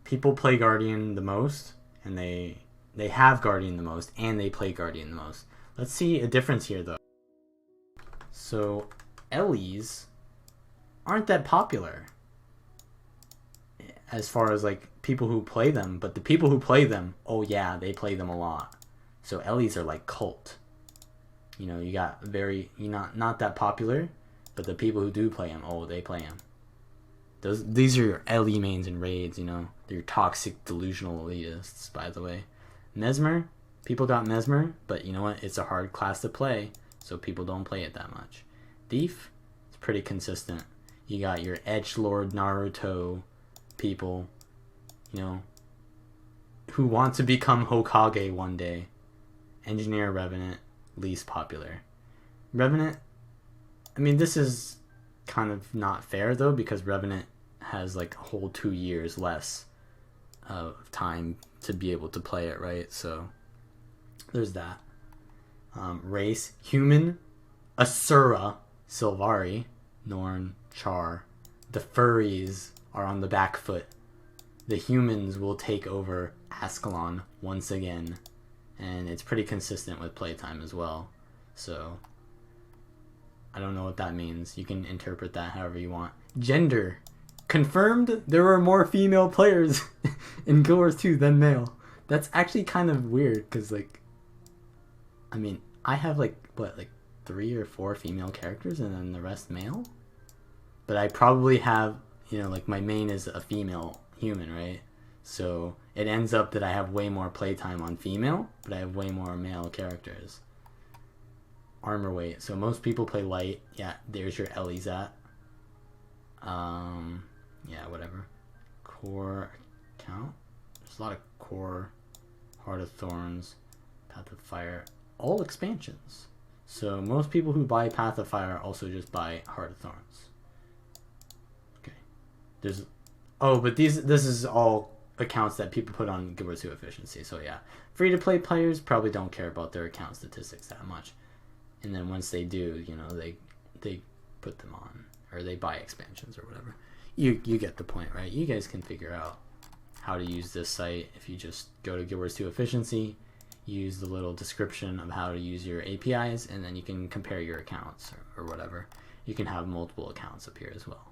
people play Guardian the most, and they have Guardian the most, and they play Guardian the most. Let's see a difference here though. So Ellies aren't that popular as far as like people who play them, but the people who play them, oh yeah, they play them a lot. So Ellies are like cult. You know, you got not that popular, but the people who do play them, oh, they play them. These are your Ellie mains and raids, you know. They're your toxic, delusional elitists, by the way. Mesmer, people got Mesmer, but you know what? It's a hard class to play, so people don't play it that much. Thief, it's pretty consistent. You got your edgelord Naruto people, you know, who want to become Hokage one day. Engineer, Revenant, least popular. Revenant, I mean, this is kind of not fair though, because Revenant has like a whole 2 years less of time to be able to play it, right? So there's that. Race, human, Asura, Sylvari, Norn, Char. The furries are on the back foot. The humans will take over Ascalon once again, and it's pretty consistent with playtime as well. So I don't know what that means. You can interpret that however you want. Gender. Confirmed there were more female players in Guild Wars 2 than male. That's actually kind of weird, because like, I mean, I have like, what, like 3 or 4 female characters and then the rest male? But I probably have, you know, like my main is a female human, right? So it ends up that I have way more playtime on female, but I have way more male characters. Armor weight. So most people play light. Yeah, there's your Ellie's at. Yeah, whatever. Core account. There's a lot of core, Heart of Thorns, Path of Fire, all expansions. So most people who buy Path of Fire also just buy Heart of Thorns. Okay. There's, oh, but this is all accounts that people put on GW2 Efficiency. So yeah, free to play players probably don't care about their account statistics that much. And then once they do, you know, they put them on, or they buy expansions or whatever. You get the point, right? You guys can figure out how to use this site if you just go to GW2 Efficiency, use the little description of how to use your APIs, and then you can compare your accounts or whatever. You can have multiple accounts up here as well.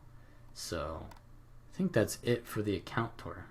So I think that's it for the account tour.